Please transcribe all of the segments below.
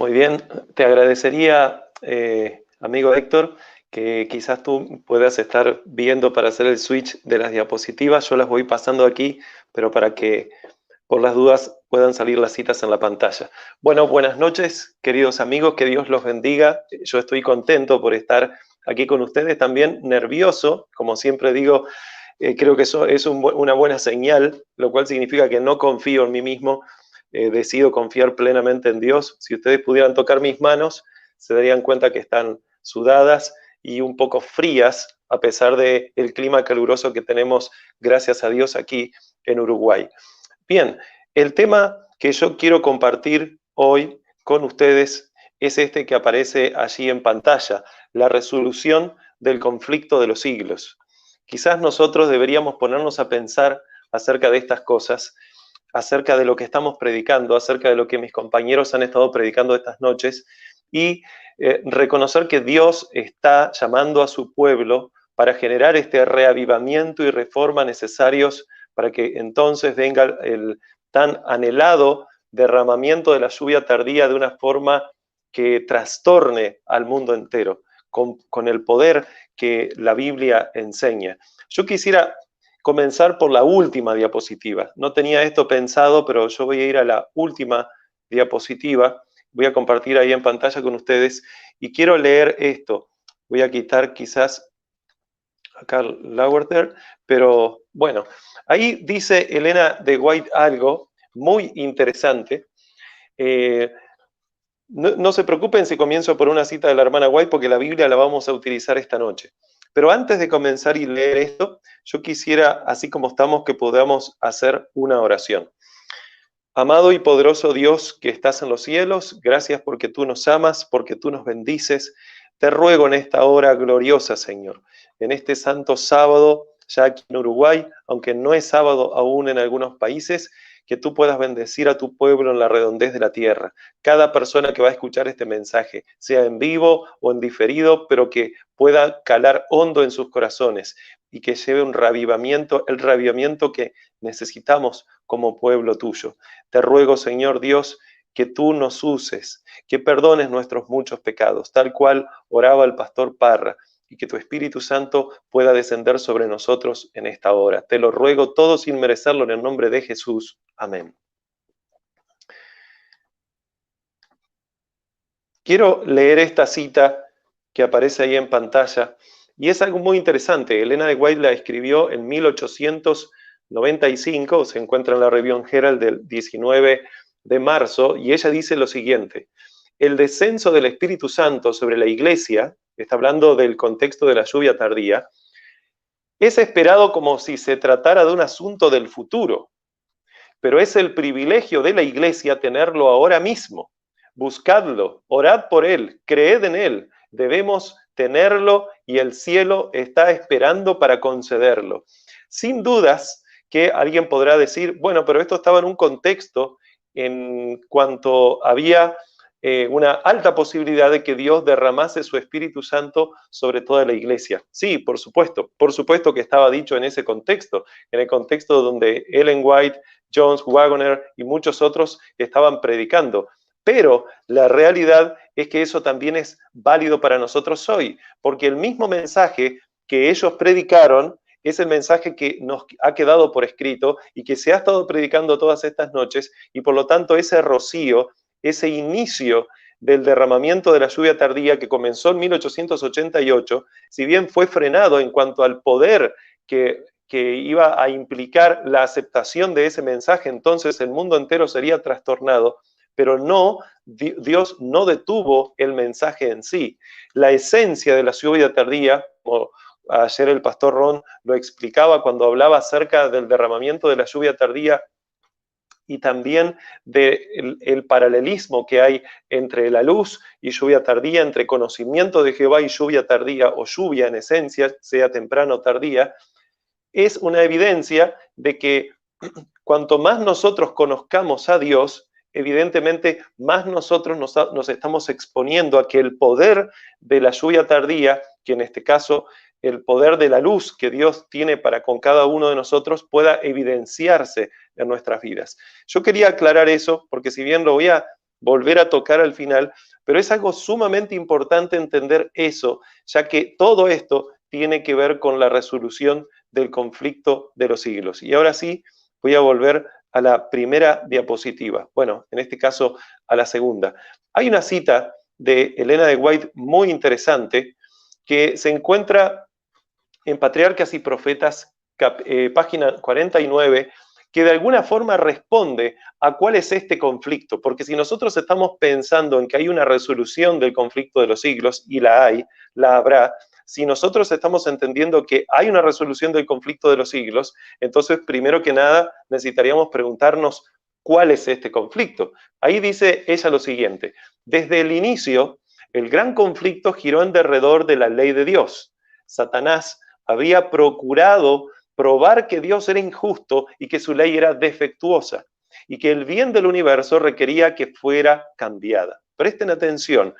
Muy bien, te agradecería, amigo Héctor, que quizás tú puedas estar viendo para hacer el switch de las diapositivas. Yo las voy pasando aquí, pero para que por las dudas puedan salir las citas en la pantalla. Bueno, buenas noches, queridos amigos, que Dios los bendiga. Yo estoy contento por estar aquí con ustedes, también nervioso, como siempre digo, creo que eso es una buena señal, lo cual significa que no confío en mí mismo, decido confiar plenamente en Dios. Si ustedes pudieran tocar mis manos, se darían cuenta que están sudadas y un poco frías, a pesar del clima caluroso que tenemos, gracias a Dios, aquí en Uruguay. Bien, el tema que yo quiero compartir hoy con ustedes es este que aparece allí en pantalla, la resolución del conflicto de los siglos. Quizás nosotros deberíamos ponernos a pensar acerca de estas cosas, acerca de lo que estamos predicando, acerca de lo que mis compañeros han estado predicando estas noches y reconocer que Dios está llamando a su pueblo para generar este reavivamiento y reforma necesarios para que entonces venga el tan anhelado derramamiento de la lluvia tardía de una forma que trastorne al mundo entero, con el poder que la Biblia enseña. Yo quisiera comenzar por la última diapositiva. No tenía esto pensado, pero yo voy a ir a la última diapositiva. Voy a compartir ahí en pantalla con ustedes y quiero leer esto. Voy a quitar quizás a Karl Lauerter, pero bueno, ahí dice Elena de White algo muy interesante. No se preocupen si comienzo por una cita de la hermana White, porque la Biblia la vamos a utilizar esta noche. Pero antes de comenzar y leer esto, yo quisiera, así como estamos, que podamos hacer una oración. Amado y poderoso Dios que estás en los cielos, gracias porque tú nos amas, porque tú nos bendices. Te ruego en esta hora gloriosa, Señor, en este santo sábado, ya aquí en Uruguay, aunque no es sábado aún en algunos países, que tú puedas bendecir a tu pueblo en la redondez de la tierra. Cada persona que va a escuchar este mensaje, sea en vivo o en diferido, pero que pueda calar hondo en sus corazones y que lleve un revivamiento, el revivamiento que necesitamos como pueblo tuyo. Te ruego, Señor Dios, que tú nos uses, que perdones nuestros muchos pecados, tal cual oraba el pastor Parra, y que tu Espíritu Santo pueda descender sobre nosotros en esta hora. Te lo ruego todo sin merecerlo en el nombre de Jesús. Amén. Quiero leer esta cita que aparece ahí en pantalla, y es algo muy interesante. Elena de White la escribió en 1895, se encuentra en la Review Herald del 19 de marzo, y ella dice lo siguiente: el descenso del Espíritu Santo sobre la iglesia, está hablando del contexto de la lluvia tardía, es esperado como si se tratara de un asunto del futuro, pero es el privilegio de la iglesia tenerlo ahora mismo. Buscadlo, orad por él, creed en él. Debemos tenerlo y el cielo está esperando para concederlo. Sin dudas que alguien podrá decir, bueno, pero esto estaba en un contexto en cuanto había una alta posibilidad de que Dios derramase su Espíritu Santo sobre toda la iglesia. Sí, por supuesto que estaba dicho en ese contexto, en el contexto donde Ellen White, Jones, Waggoner y muchos otros estaban predicando. Pero la realidad es que eso también es válido para nosotros hoy, porque el mismo mensaje que ellos predicaron es el mensaje que nos ha quedado por escrito y que se ha estado predicando todas estas noches, y por lo tanto ese rocío, ese inicio del derramamiento de la lluvia tardía que comenzó en 1888, si bien fue frenado en cuanto al poder que iba a implicar la aceptación de ese mensaje, entonces el mundo entero sería trastornado, pero no, Dios no detuvo el mensaje en sí. La esencia de la lluvia tardía, como ayer el pastor Ron lo explicaba cuando hablaba acerca del derramamiento de la lluvia tardía, y también del paralelismo que hay entre la luz y lluvia tardía, entre conocimiento de Jehová y lluvia tardía, o lluvia en esencia, sea temprana o tardía, es una evidencia de que cuanto más nosotros conozcamos a Dios, evidentemente más nosotros nos estamos exponiendo a que el poder de la lluvia tardía, que en este caso el poder de la luz que Dios tiene para con cada uno de nosotros, pueda evidenciarse en nuestras vidas. Yo quería aclarar eso, porque si bien lo voy a volver a tocar al final, pero es algo sumamente importante entender eso, ya que todo esto tiene que ver con la resolución del conflicto de los siglos. Y ahora sí, voy a volver a la primera diapositiva. Bueno, en este caso, a la segunda. Hay una cita de Elena de White muy interesante que se encuentra en Patriarcas y Profetas, página 49, que de alguna forma responde a cuál es este conflicto, porque si nosotros estamos pensando en que hay una resolución del conflicto de los siglos, y la hay, la habrá, si nosotros estamos entendiendo que hay una resolución del conflicto de los siglos, entonces primero que nada necesitaríamos preguntarnos cuál es este conflicto. Ahí dice ella lo siguiente: desde el inicio, el gran conflicto giró en derredor de la ley de Dios. Satanás había procurado probar que Dios era injusto y que su ley era defectuosa y que el bien del universo requería que fuera cambiada. Presten atención,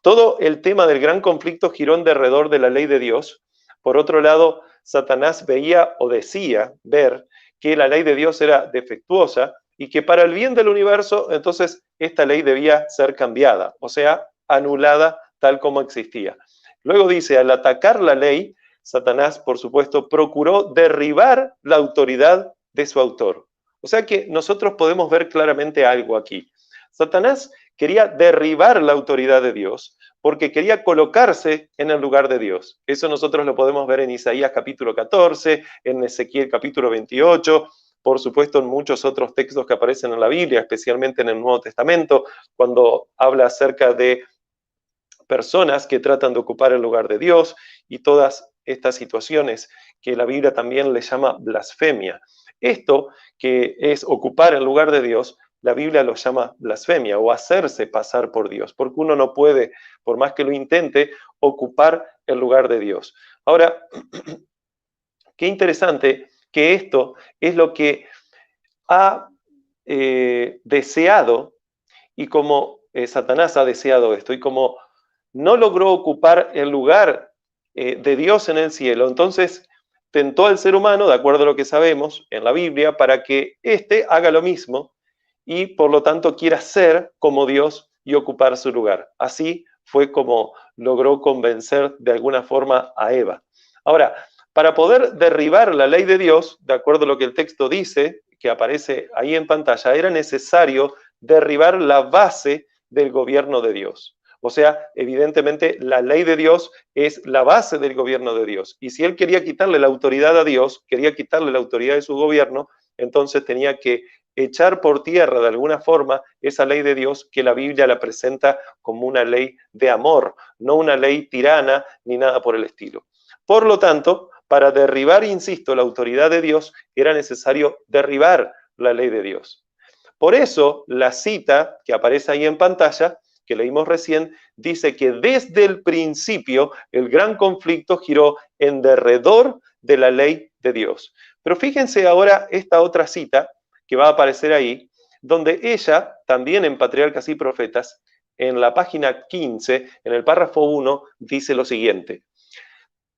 todo el tema del gran conflicto giró en derredor de la ley de Dios. Por otro lado, Satanás veía o decía ver que la ley de Dios era defectuosa y que para el bien del universo, entonces, esta ley debía ser cambiada, o sea, anulada tal como existía. Luego dice, al atacar la ley, Satanás, por supuesto, procuró derribar la autoridad de su autor. O sea que nosotros podemos ver claramente algo aquí. Satanás quería derribar la autoridad de Dios porque quería colocarse en el lugar de Dios. Eso nosotros lo podemos ver en Isaías capítulo 14, en Ezequiel capítulo 28, por supuesto en muchos otros textos que aparecen en la Biblia, especialmente en el Nuevo Testamento, cuando habla acerca de personas que tratan de ocupar el lugar de Dios y todas estas situaciones que la Biblia también le llama blasfemia. Esto que es ocupar el lugar de Dios, la Biblia lo llama blasfemia o hacerse pasar por Dios, porque uno no puede, por más que lo intente, ocupar el lugar de Dios. Ahora, qué interesante que esto es lo que ha deseado y como Satanás ha deseado esto y como no logró ocupar el lugar de Dios en el cielo, entonces tentó al ser humano, de acuerdo a lo que sabemos en la Biblia, para que éste haga lo mismo y por lo tanto quiera ser como Dios y ocupar su lugar. Así fue como logró convencer de alguna forma a Eva. Ahora, para poder derribar la ley de Dios, de acuerdo a lo que el texto dice, que aparece ahí en pantalla, era necesario derribar la base del gobierno de Dios. O sea, evidentemente la ley de Dios es la base del gobierno de Dios. Y si él quería quitarle la autoridad a Dios, quería quitarle la autoridad de su gobierno, entonces tenía que echar por tierra de alguna forma esa ley de Dios que la Biblia la presenta como una ley de amor, no una ley tirana ni nada por el estilo. Por lo tanto, para derribar, insisto, la autoridad de Dios, era necesario derribar la ley de Dios. Por eso, la cita que aparece ahí en pantalla, que leímos recién, dice que desde el principio el gran conflicto giró en derredor de la ley de Dios. Pero fíjense ahora esta otra cita que va a aparecer ahí, donde ella, también en Patriarcas y Profetas, en la página 15, en el párrafo 1, dice lo siguiente: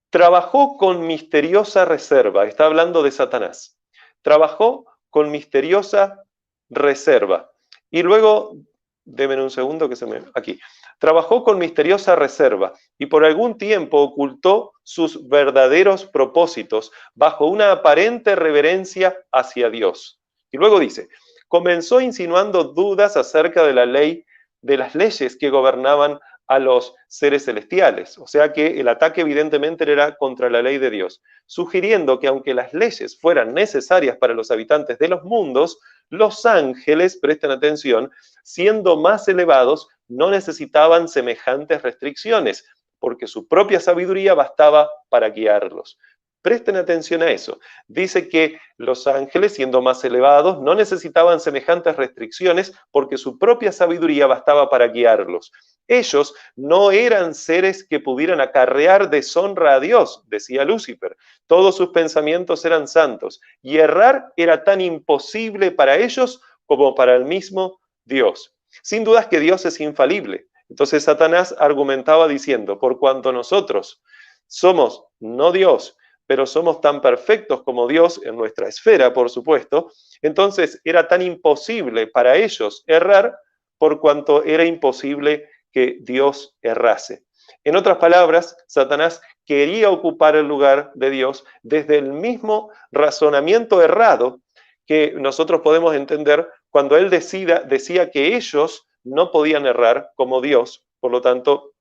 trabajó con misteriosa reserva, está hablando de Satanás, trabajó con misteriosa reserva. Y luego, denme un segundo que se me... Aquí. Trabajó con misteriosa reserva y por algún tiempo ocultó sus verdaderos propósitos bajo una aparente reverencia hacia Dios. Y luego dice, comenzó insinuando dudas acerca de la ley, de las leyes que gobernaban a los seres celestiales. O sea que el ataque evidentemente era contra la ley de Dios, sugiriendo que aunque las leyes fueran necesarias para los habitantes de los mundos, los ángeles, presten atención, siendo más elevados, no necesitaban semejantes restricciones, porque su propia sabiduría bastaba para guiarlos. Presten atención a eso. Dice que los ángeles, siendo más elevados, no necesitaban semejantes restricciones porque su propia sabiduría bastaba para guiarlos. Ellos no eran seres que pudieran acarrear deshonra a Dios, decía Lucifer. Todos sus pensamientos eran santos y errar era tan imposible para ellos como para el mismo Dios. Sin dudas que Dios es infalible. Entonces Satanás argumentaba diciendo, por cuanto nosotros somos no Dios, pero somos tan perfectos como Dios en nuestra esfera, por supuesto. Entonces era tan imposible para ellos errar por cuanto era imposible que Dios errase. En otras palabras, Satanás quería ocupar el lugar de Dios desde el mismo razonamiento errado que nosotros podemos entender cuando él decía que ellos no podían errar como Dios, por lo tanto,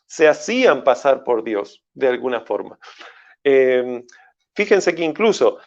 se hacían pasar por Dios de alguna forma. Fíjense que incluso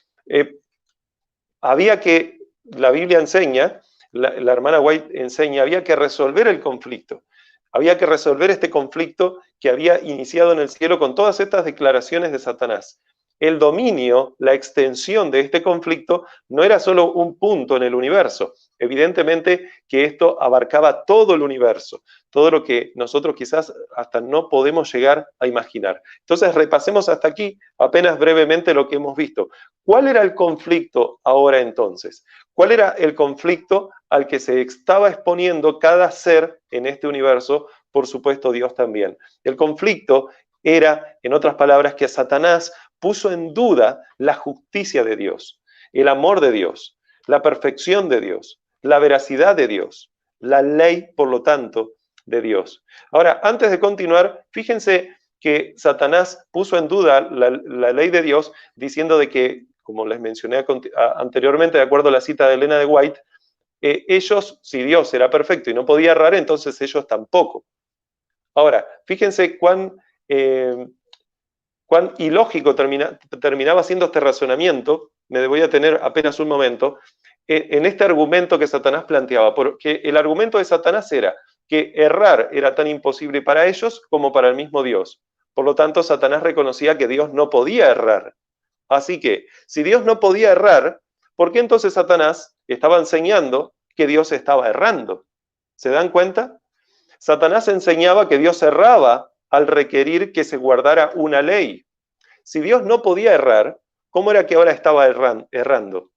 la Biblia enseña, la hermana White enseña, había que resolver el conflicto. Había que resolver este conflicto que había iniciado en el cielo con todas estas declaraciones de Satanás. El dominio, la extensión de este conflicto no era solo un punto en el universo. Evidentemente que esto abarcaba todo el universo, todo lo que nosotros quizás hasta no podemos llegar a imaginar. Entonces repasemos hasta aquí apenas brevemente lo que hemos visto. ¿Cuál era el conflicto ahora entonces? ¿Cuál era el conflicto al que se estaba exponiendo cada ser en este universo? Por supuesto, Dios también. El conflicto era, en otras palabras, que Satanás puso en duda la justicia de Dios, el amor de Dios, la perfección de Dios, la veracidad de Dios, la ley, por lo tanto, de Dios. Ahora, antes de continuar, fíjense que Satanás puso en duda la ley de Dios diciendo de que, como les mencioné anteriormente, de acuerdo a la cita de Elena de White, ellos, si Dios era perfecto y no podía errar, entonces ellos tampoco. Ahora, fíjense cuán ilógico terminaba siendo este razonamiento. Me voy a tener apenas un momento, en este argumento que Satanás planteaba, porque el argumento de Satanás era que errar era tan imposible para ellos como para el mismo Dios. Por lo tanto, Satanás reconocía que Dios no podía errar. Así que, si Dios no podía errar, ¿por qué entonces Satanás estaba enseñando que Dios estaba errando? ¿Se dan cuenta? Satanás enseñaba que Dios erraba al requerir que se guardara una ley. Si Dios no podía errar, ¿cómo era que ahora estaba errando?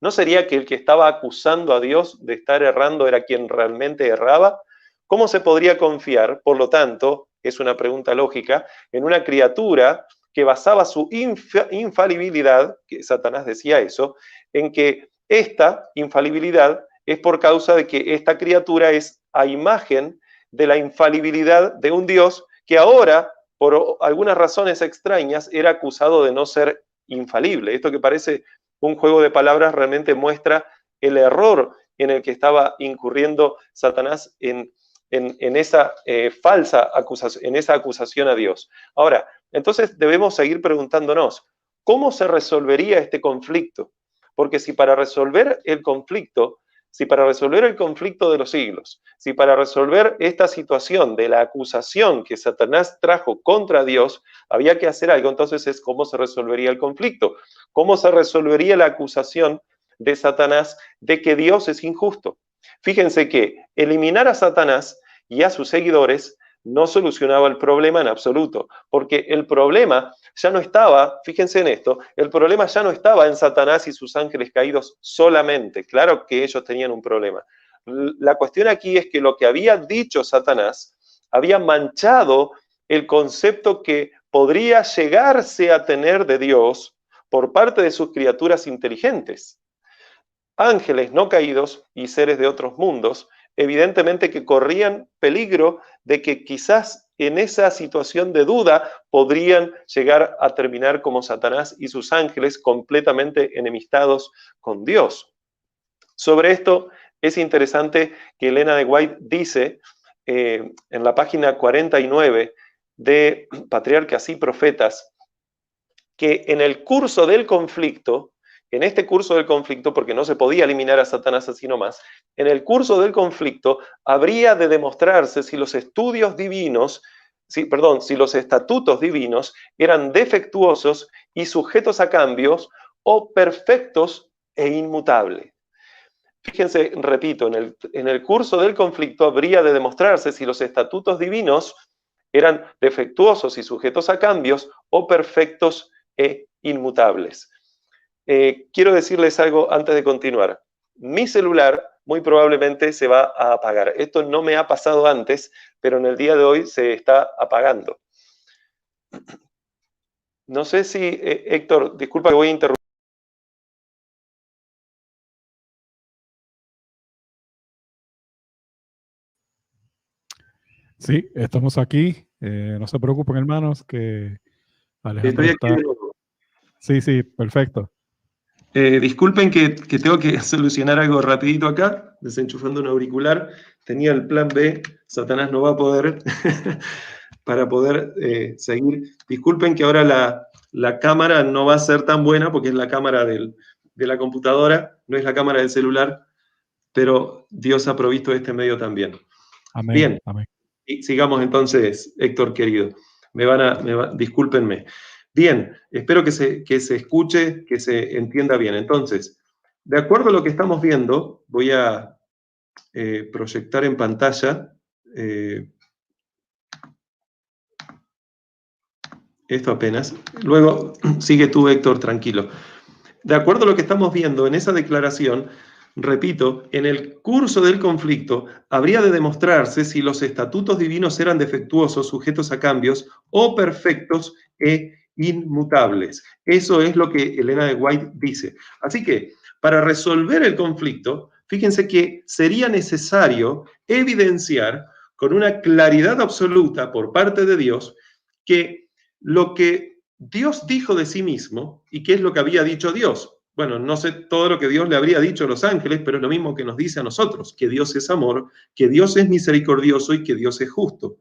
¿No sería que el que estaba acusando a Dios de estar errando era quien realmente erraba? ¿Cómo se podría confiar, por lo tanto, es una pregunta lógica, en una criatura que basaba su infalibilidad, que Satanás decía eso, en que esta infalibilidad es por causa de que esta criatura es a imagen de la infalibilidad de un Dios que ahora, por algunas razones extrañas, era acusado de no ser infalible? Esto que parece un juego de palabras realmente muestra el error en el que estaba incurriendo Satanás en esa falsa acusación, en esa acusación a Dios. Ahora, entonces debemos seguir preguntándonos, ¿cómo se resolvería este conflicto? Porque si para resolver el conflicto de los siglos, si para resolver esta situación de la acusación que Satanás trajo contra Dios, había que hacer algo, entonces es cómo se resolvería el conflicto, cómo se resolvería la acusación de Satanás de que Dios es injusto. Fíjense que eliminar a Satanás y a sus seguidores no solucionaba el problema en absoluto, porque el problema ya no estaba, fíjense en esto, el problema ya no estaba en Satanás y sus ángeles caídos solamente. Claro que ellos tenían un problema. La cuestión aquí es que lo que había dicho Satanás había manchado el concepto que podría llegarse a tener de Dios por parte de sus criaturas inteligentes. Ángeles no caídos y seres de otros mundos, evidentemente que corrían peligro de que quizás en esa situación de duda podrían llegar a terminar como Satanás y sus ángeles completamente enemistados con Dios. Sobre esto es interesante que Elena de White dice en la página 49 de Patriarcas y Profetas que en el curso del conflicto, en este curso del conflicto, porque no se podía eliminar a Satanás así nomás, en el curso del conflicto habría de demostrarse si los estudios divinos, si los estatutos divinos eran defectuosos y sujetos a cambios o perfectos e inmutables. Fíjense, repito, en el curso del conflicto habría de demostrarse si los estatutos divinos eran defectuosos y sujetos a cambios o perfectos e inmutables. Quiero decirles algo antes de continuar. Mi celular muy probablemente se va a apagar. Esto no me ha pasado antes, pero en el día de hoy se está apagando. No sé si, Héctor, disculpa que voy a interrumpir. Sí, estamos aquí. No se preocupen, hermanos, que Alejandro Estoy aquí está... de nuevo. Sí, sí, perfecto. Disculpen que tengo que solucionar algo rapidito acá, desenchufando un auricular. Tenía el plan B, Satanás no va a poder, para poder seguir. Disculpen que ahora la cámara no va a ser tan buena porque es la cámara de la computadora, no es la cámara del celular, pero Dios ha provisto este medio también. Amén, Bien, amén. y sigamos entonces, Héctor querido. Discúlpenme. Bien, espero que se escuche, que se entienda bien. Entonces, de acuerdo a lo que estamos viendo, voy a proyectar en pantalla esto apenas. Luego, sigue tú, Héctor, tranquilo. De acuerdo a lo que estamos viendo en esa declaración, repito, en el curso del conflicto habría de demostrarse si los estatutos divinos eran defectuosos, sujetos a cambios, o perfectos e inmutables. Eso es lo que Elena de White dice. Así que, para resolver el conflicto, fíjense que sería necesario evidenciar con una claridad absoluta por parte de Dios que lo que Dios dijo de sí mismo, ¿y qué es lo que había dicho Dios? Bueno, no sé todo lo que Dios le habría dicho a los ángeles, pero es lo mismo que nos dice a nosotros, que Dios es amor, que Dios es misericordioso y que Dios es justo.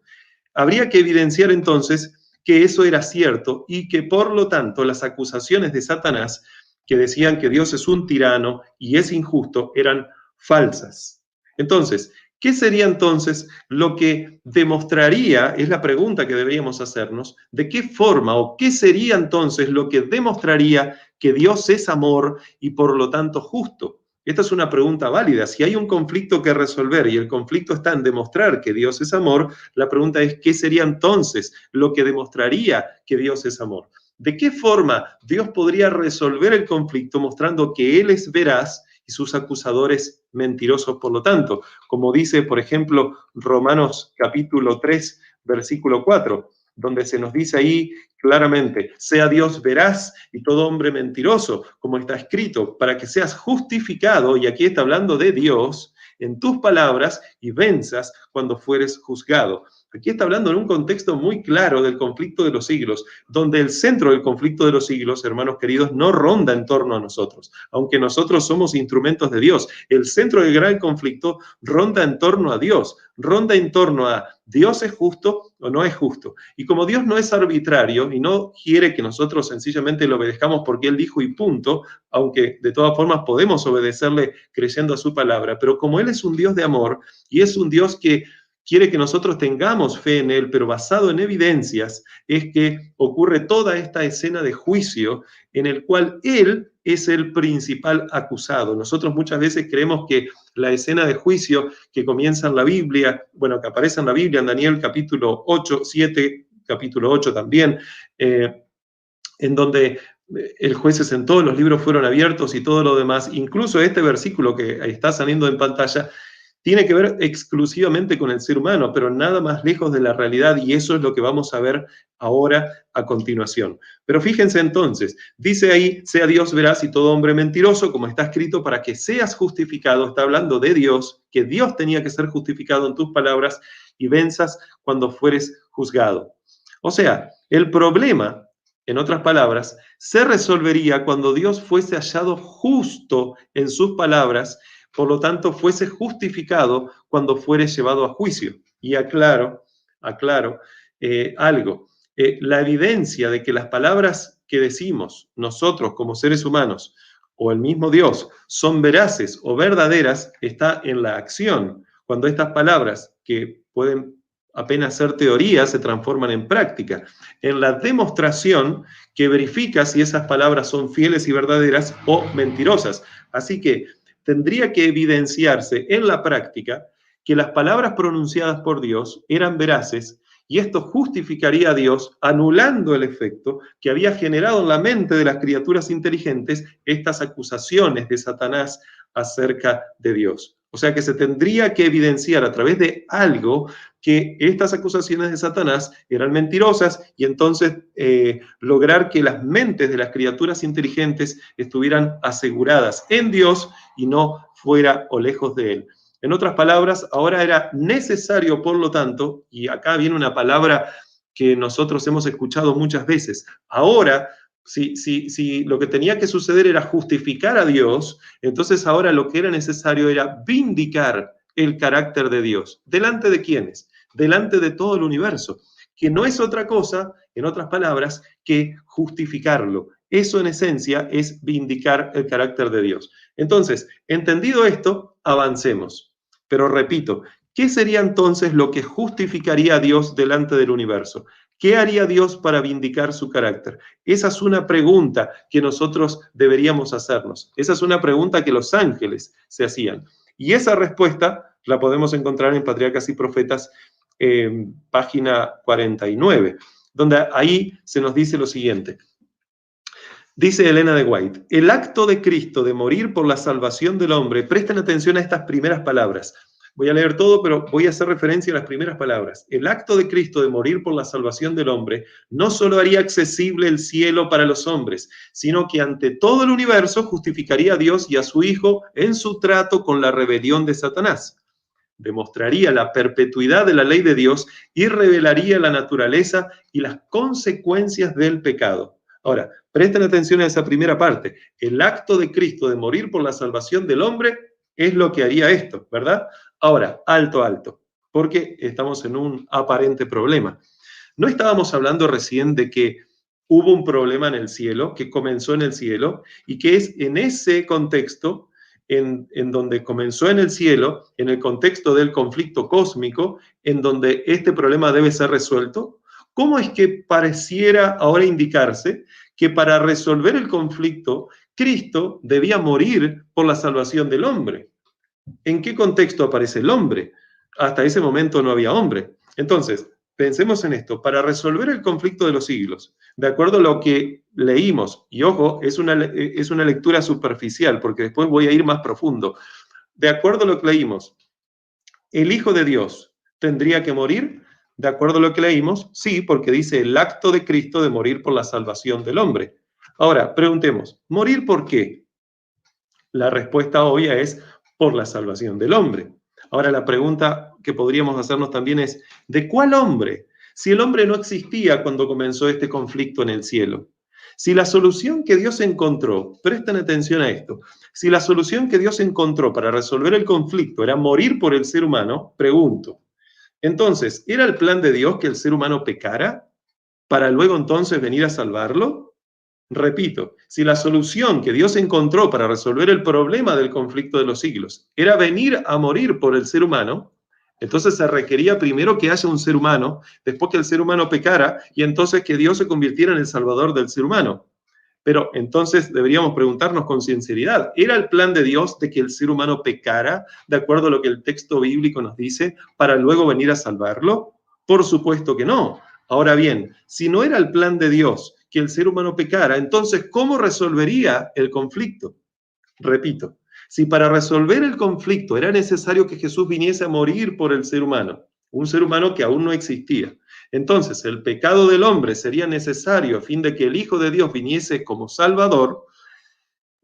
Habría que evidenciar entonces que eso era cierto y que por lo tanto las acusaciones de Satanás, que decían que Dios es un tirano y es injusto, eran falsas. Entonces, ¿qué sería entonces lo que demostraría, es la pregunta que deberíamos hacernos, de qué forma o qué sería entonces lo que demostraría que Dios es amor y por lo tanto justo? Esta es una pregunta válida. Si hay un conflicto que resolver y el conflicto está en demostrar que Dios es amor, la pregunta es, ¿qué sería entonces lo que demostraría que Dios es amor? ¿De qué forma Dios podría resolver el conflicto mostrando que Él es veraz y sus acusadores mentirosos, por lo tanto? Como dice, por ejemplo, Romanos capítulo 3, versículo 4, donde se nos dice ahí claramente, sea Dios veraz y todo hombre mentiroso, como está escrito, para que seas justificado, y aquí está hablando de Dios, en tus palabras y venzas cuando fueres juzgado. Aquí está hablando en un contexto muy claro del conflicto de los siglos, donde el centro del conflicto de los siglos, hermanos queridos, no ronda en torno a nosotros, aunque nosotros somos instrumentos de Dios. El centro del gran conflicto ronda en torno a Dios, ronda en torno a Dios es justo o no es justo. Y como Dios no es arbitrario y no quiere que nosotros sencillamente lo obedezcamos porque Él dijo y punto, aunque de todas formas podemos obedecerle creyendo a su palabra, pero como Él es un Dios de amor y es un Dios que quiere que nosotros tengamos fe en Él, pero basado en evidencias, es que ocurre toda esta escena de juicio en el cual Él es el principal acusado. Nosotros muchas veces creemos que la escena de juicio que comienza en la Biblia, bueno, que aparece en la Biblia, en Daniel capítulo 8, 7, capítulo 8 también, en donde el juez se sentó, los libros fueron abiertos y todo lo demás, incluso este versículo que está saliendo en pantalla, tiene que ver exclusivamente con el ser humano, pero nada más lejos de la realidad, y eso es lo que vamos a ver ahora a continuación. Pero fíjense entonces, dice ahí, sea Dios veraz y todo hombre mentiroso, como está escrito, para que seas justificado, está hablando de Dios, que Dios tenía que ser justificado en tus palabras, y venzas cuando fueres juzgado. O sea, el problema, en otras palabras, se resolvería cuando Dios fuese hallado justo en sus palabras, por lo tanto fuese justificado cuando fuere llevado a juicio. Y aclaro algo. La evidencia de que las palabras que decimos nosotros como seres humanos o el mismo Dios son veraces o verdaderas está en la acción. Cuando estas palabras que pueden apenas ser teoría se transforman en práctica. En la demostración que verifica si esas palabras son fieles y verdaderas o mentirosas. Así que tendría que evidenciarse en la práctica que las palabras pronunciadas por Dios eran veraces y esto justificaría a Dios anulando el efecto que había generado en la mente de las criaturas inteligentes estas acusaciones de Satanás acerca de Dios. O sea que se tendría que evidenciar a través de algo que estas acusaciones de Satanás eran mentirosas y entonces lograr que las mentes de las criaturas inteligentes estuvieran aseguradas en Dios y no fuera o lejos de Él. En otras palabras, ahora era necesario, por lo tanto, y acá viene una palabra que nosotros hemos escuchado muchas veces, ahora, si lo que tenía que suceder era justificar a Dios, entonces ahora lo que era necesario era vindicar el carácter de Dios. ¿Delante de quiénes? Delante de todo el universo, que no es otra cosa, en otras palabras, que justificarlo. Eso en esencia es vindicar el carácter de Dios. Entonces, entendido esto, avancemos. Pero repito, ¿qué sería entonces lo que justificaría a Dios delante del universo? ¿Qué haría Dios para vindicar su carácter? Esa es una pregunta que nosotros deberíamos hacernos. Esa es una pregunta que los ángeles se hacían. Y esa respuesta la podemos encontrar en Patriarcas y Profetas, página 49, donde ahí se nos dice lo siguiente. Dice Elena de White, el acto de Cristo de morir por la salvación del hombre, presten atención a estas primeras palabras. Voy a leer todo, pero voy a hacer referencia a las primeras palabras. El acto de Cristo de morir por la salvación del hombre no solo haría accesible el cielo para los hombres, sino que ante todo el universo justificaría a Dios y a su Hijo en su trato con la rebelión de Satanás. Demostraría la perpetuidad de la ley de Dios y revelaría la naturaleza y las consecuencias del pecado. Ahora, presten atención a esa primera parte. El acto de Cristo de morir por la salvación del hombre es lo que haría esto, ¿verdad? Ahora, alto, porque estamos en un aparente problema. No estábamos hablando recién de que hubo un problema en el cielo, que comenzó en el cielo, y que es en ese contexto, en donde comenzó en el cielo, en el contexto del conflicto cósmico, en donde este problema debe ser resuelto. ¿Cómo es que pareciera ahora indicarse que para resolver el conflicto, Cristo debía morir por la salvación del hombre? ¿En qué contexto aparece el hombre? Hasta ese momento no había hombre. Entonces, pensemos en esto. Para resolver el conflicto de los siglos, de acuerdo a lo que leímos, y ojo, es una lectura superficial, porque después voy a ir más profundo. De acuerdo a lo que leímos, ¿el Hijo de Dios tendría que morir? De acuerdo a lo que leímos, sí, porque dice el acto de Cristo de morir por la salvación del hombre. Ahora, preguntemos, ¿morir por qué? La respuesta obvia es por la salvación del hombre. Ahora, la pregunta que podríamos hacernos también es, ¿de cuál hombre? Si el hombre no existía cuando comenzó este conflicto en el cielo. Si la solución que Dios encontró, presten atención a esto, si la solución que Dios encontró para resolver el conflicto era morir por el ser humano, pregunto, entonces, ¿era el plan de Dios que el ser humano pecara para luego entonces venir a salvarlo? Repito, si la solución que Dios encontró para resolver el problema del conflicto de los siglos era venir a morir por el ser humano, entonces se requería primero que haya un ser humano, después que el ser humano pecara y entonces que Dios se convirtiera en el salvador del ser humano. Pero entonces deberíamos preguntarnos con sinceridad, ¿era el plan de Dios de que el ser humano pecara, de acuerdo a lo que el texto bíblico nos dice, para luego venir a salvarlo? Por supuesto que no. Ahora bien, si no era el plan de Dios que el ser humano pecara, entonces, ¿cómo resolvería el conflicto? Repito, si para resolver el conflicto era necesario que Jesús viniese a morir por el ser humano, un ser humano que aún no existía, entonces el pecado del hombre sería necesario a fin de que el Hijo de Dios viniese como Salvador.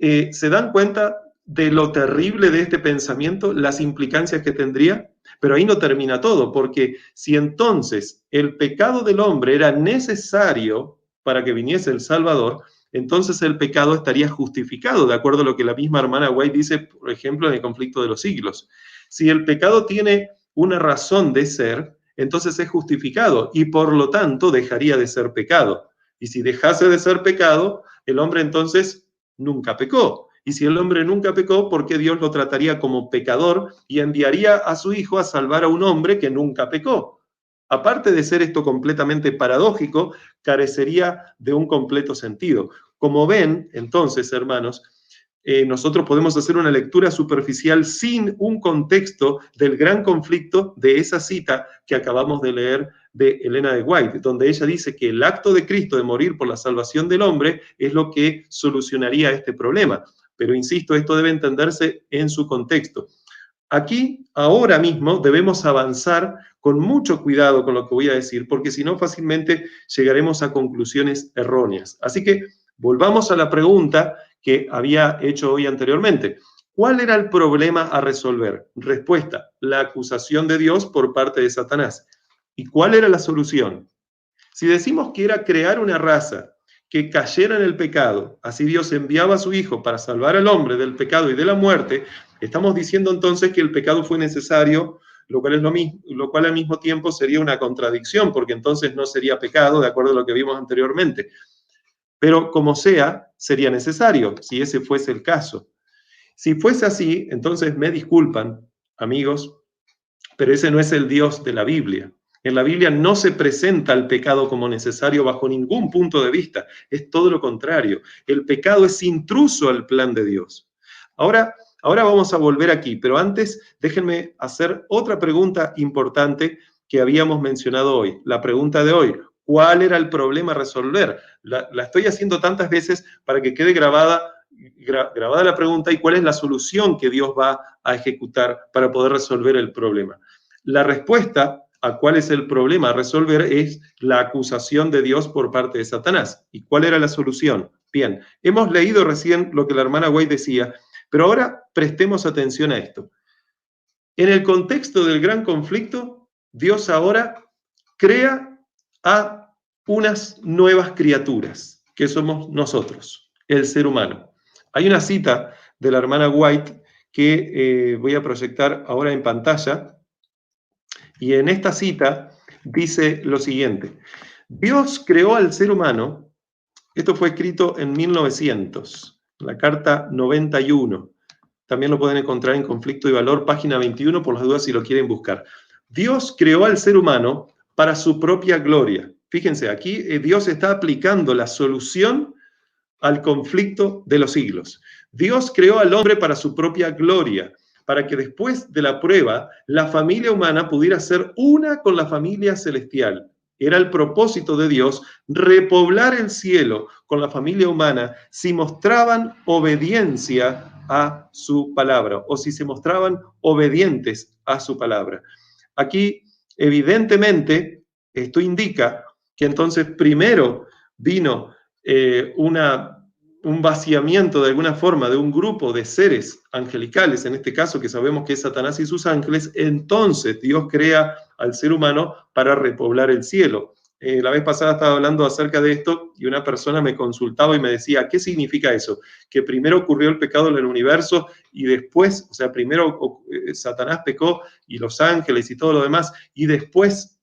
¿Se dan cuenta de lo terrible de este pensamiento, las implicancias que tendría? Pero ahí no termina todo, porque si entonces el pecado del hombre era necesario para que viniese el Salvador, entonces el pecado estaría justificado, de acuerdo a lo que la misma hermana White dice, por ejemplo, en el conflicto de los siglos. Si el pecado tiene una razón de ser, entonces es justificado y por lo tanto dejaría de ser pecado. Y si dejase de ser pecado, el hombre entonces nunca pecó. Y si el hombre nunca pecó, ¿por qué Dios lo trataría como pecador y enviaría a su hijo a salvar a un hombre que nunca pecó? Aparte de ser esto completamente paradójico, carecería de un completo sentido. Como ven, entonces, hermanos, nosotros podemos hacer una lectura superficial sin un contexto del gran conflicto de esa cita que acabamos de leer de Elena de White, donde ella dice que el acto de Cristo de morir por la salvación del hombre es lo que solucionaría este problema. Pero insisto, esto debe entenderse en su contexto. Aquí, ahora mismo, debemos avanzar con mucho cuidado con lo que voy a decir, porque si no, fácilmente llegaremos a conclusiones erróneas. Así que volvamos a la pregunta que había hecho hoy anteriormente. ¿Cuál era el problema a resolver? Respuesta: la acusación de Dios por parte de Satanás. ¿Y cuál era la solución? Si decimos que era crear una raza que cayera en el pecado, así Dios enviaba a su Hijo para salvar al hombre del pecado y de la muerte, estamos diciendo entonces que el pecado fue necesario, lo cual, es lo cual al mismo tiempo sería una contradicción, porque entonces no sería pecado, de acuerdo a lo que vimos anteriormente. Pero como sea, sería necesario, si ese fuese el caso. Si fuese así, entonces me disculpan, amigos, pero ese no es el Dios de la Biblia. En la Biblia no se presenta el pecado como necesario bajo ningún punto de vista. Es todo lo contrario. El pecado es intruso al plan de Dios. Ahora vamos a volver aquí, pero antes déjenme hacer otra pregunta importante que habíamos mencionado hoy. La pregunta de hoy: ¿cuál era el problema a resolver? La estoy haciendo tantas veces para que quede grabada la pregunta y cuál es la solución que Dios va a ejecutar para poder resolver el problema. La respuesta a cuál es el problema a resolver es la acusación de Dios por parte de Satanás. ¿Y cuál era la solución? Bien, hemos leído recién lo que la hermana White decía, pero ahora prestemos atención a esto. En el contexto del gran conflicto, Dios ahora crea a unas nuevas criaturas, que somos nosotros, el ser humano. Hay una cita de la hermana White que voy a proyectar ahora en pantalla, y en esta cita dice lo siguiente: Dios creó al ser humano, esto fue escrito en 1900, la carta 91, también lo pueden encontrar en Conflicto y Valor, página 21, por las dudas si lo quieren buscar. Dios creó al ser humano para su propia gloria. Fíjense, aquí Dios está aplicando la solución al conflicto de los siglos. Dios creó al hombre para su propia gloria, para que después de la prueba, la familia humana pudiera ser una con la familia celestial. Era el propósito de Dios repoblar el cielo con la familia humana si mostraban obediencia a su palabra, o si se mostraban obedientes a su palabra. Aquí, evidentemente, esto indica que entonces primero vino un vaciamiento de alguna forma de un grupo de seres angelicales, en este caso que sabemos que es Satanás y sus ángeles. Entonces Dios crea al ser humano para repoblar el cielo. La vez pasada estaba hablando acerca de esto y una persona me consultaba y me decía: ¿qué significa eso? Que primero ocurrió el pecado en el universo y después, o sea, primero Satanás pecó y los ángeles y todo lo demás, y después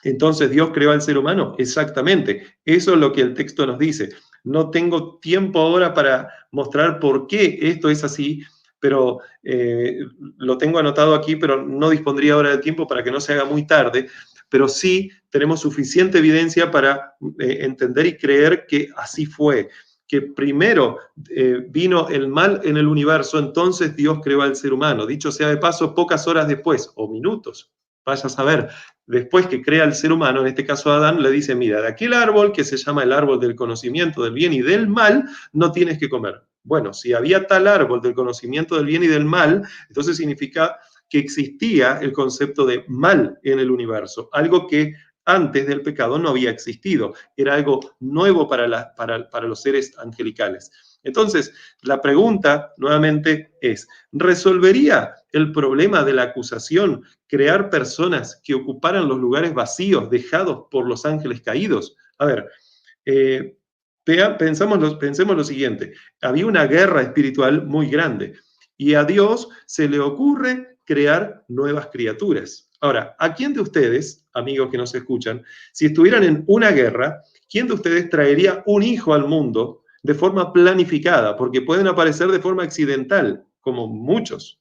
entonces Dios creó al ser humano. Exactamente, eso es lo que el texto nos dice. No tengo tiempo ahora para mostrar por qué esto es así, pero lo tengo anotado aquí, pero no dispondría ahora de tiempo para que no se haga muy tarde. Pero sí tenemos suficiente evidencia para entender y creer que así fue, que primero vino el mal en el universo, entonces Dios creó al ser humano. Dicho sea de paso, pocas horas después, o minutos, vaya a saber, después que crea al ser humano, en este caso a Adán, le dice: mira, de aquel árbol que se llama el árbol del conocimiento del bien y del mal, no tienes que comer. Bueno, si había tal árbol del conocimiento del bien y del mal, entonces significa que existía el concepto de mal en el universo, algo que antes del pecado no había existido, era algo nuevo para los seres angelicales. Entonces, la pregunta nuevamente es: ¿resolvería el problema de la acusación crear personas que ocuparan los lugares vacíos dejados por los ángeles caídos? A ver, pensemos lo siguiente: había una guerra espiritual muy grande y a Dios se le ocurre crear nuevas criaturas. Ahora, ¿a quién de ustedes, amigos que nos escuchan, si estuvieran en una guerra, quién de ustedes traería un hijo al mundo de forma planificada? Porque pueden aparecer de forma accidental, como muchos.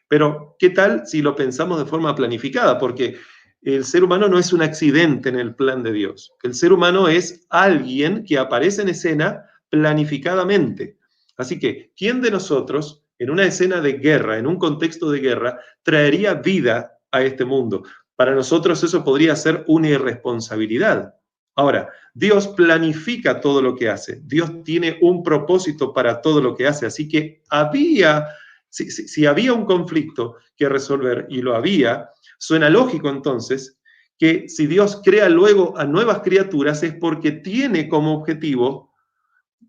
Pero, ¿qué tal si lo pensamos de forma planificada? Porque el ser humano no es un accidente en el plan de Dios. El ser humano es alguien que aparece en escena planificadamente. Así que, ¿quién de nosotros, en una escena de guerra, en un contexto de guerra, traería vida a este mundo? Para nosotros eso podría ser una irresponsabilidad. Ahora, Dios planifica todo lo que hace. Dios tiene un propósito para todo lo que hace. Así que había Si había un conflicto que resolver, y lo había, suena lógico entonces que si Dios crea luego a nuevas criaturas es porque tiene como objetivo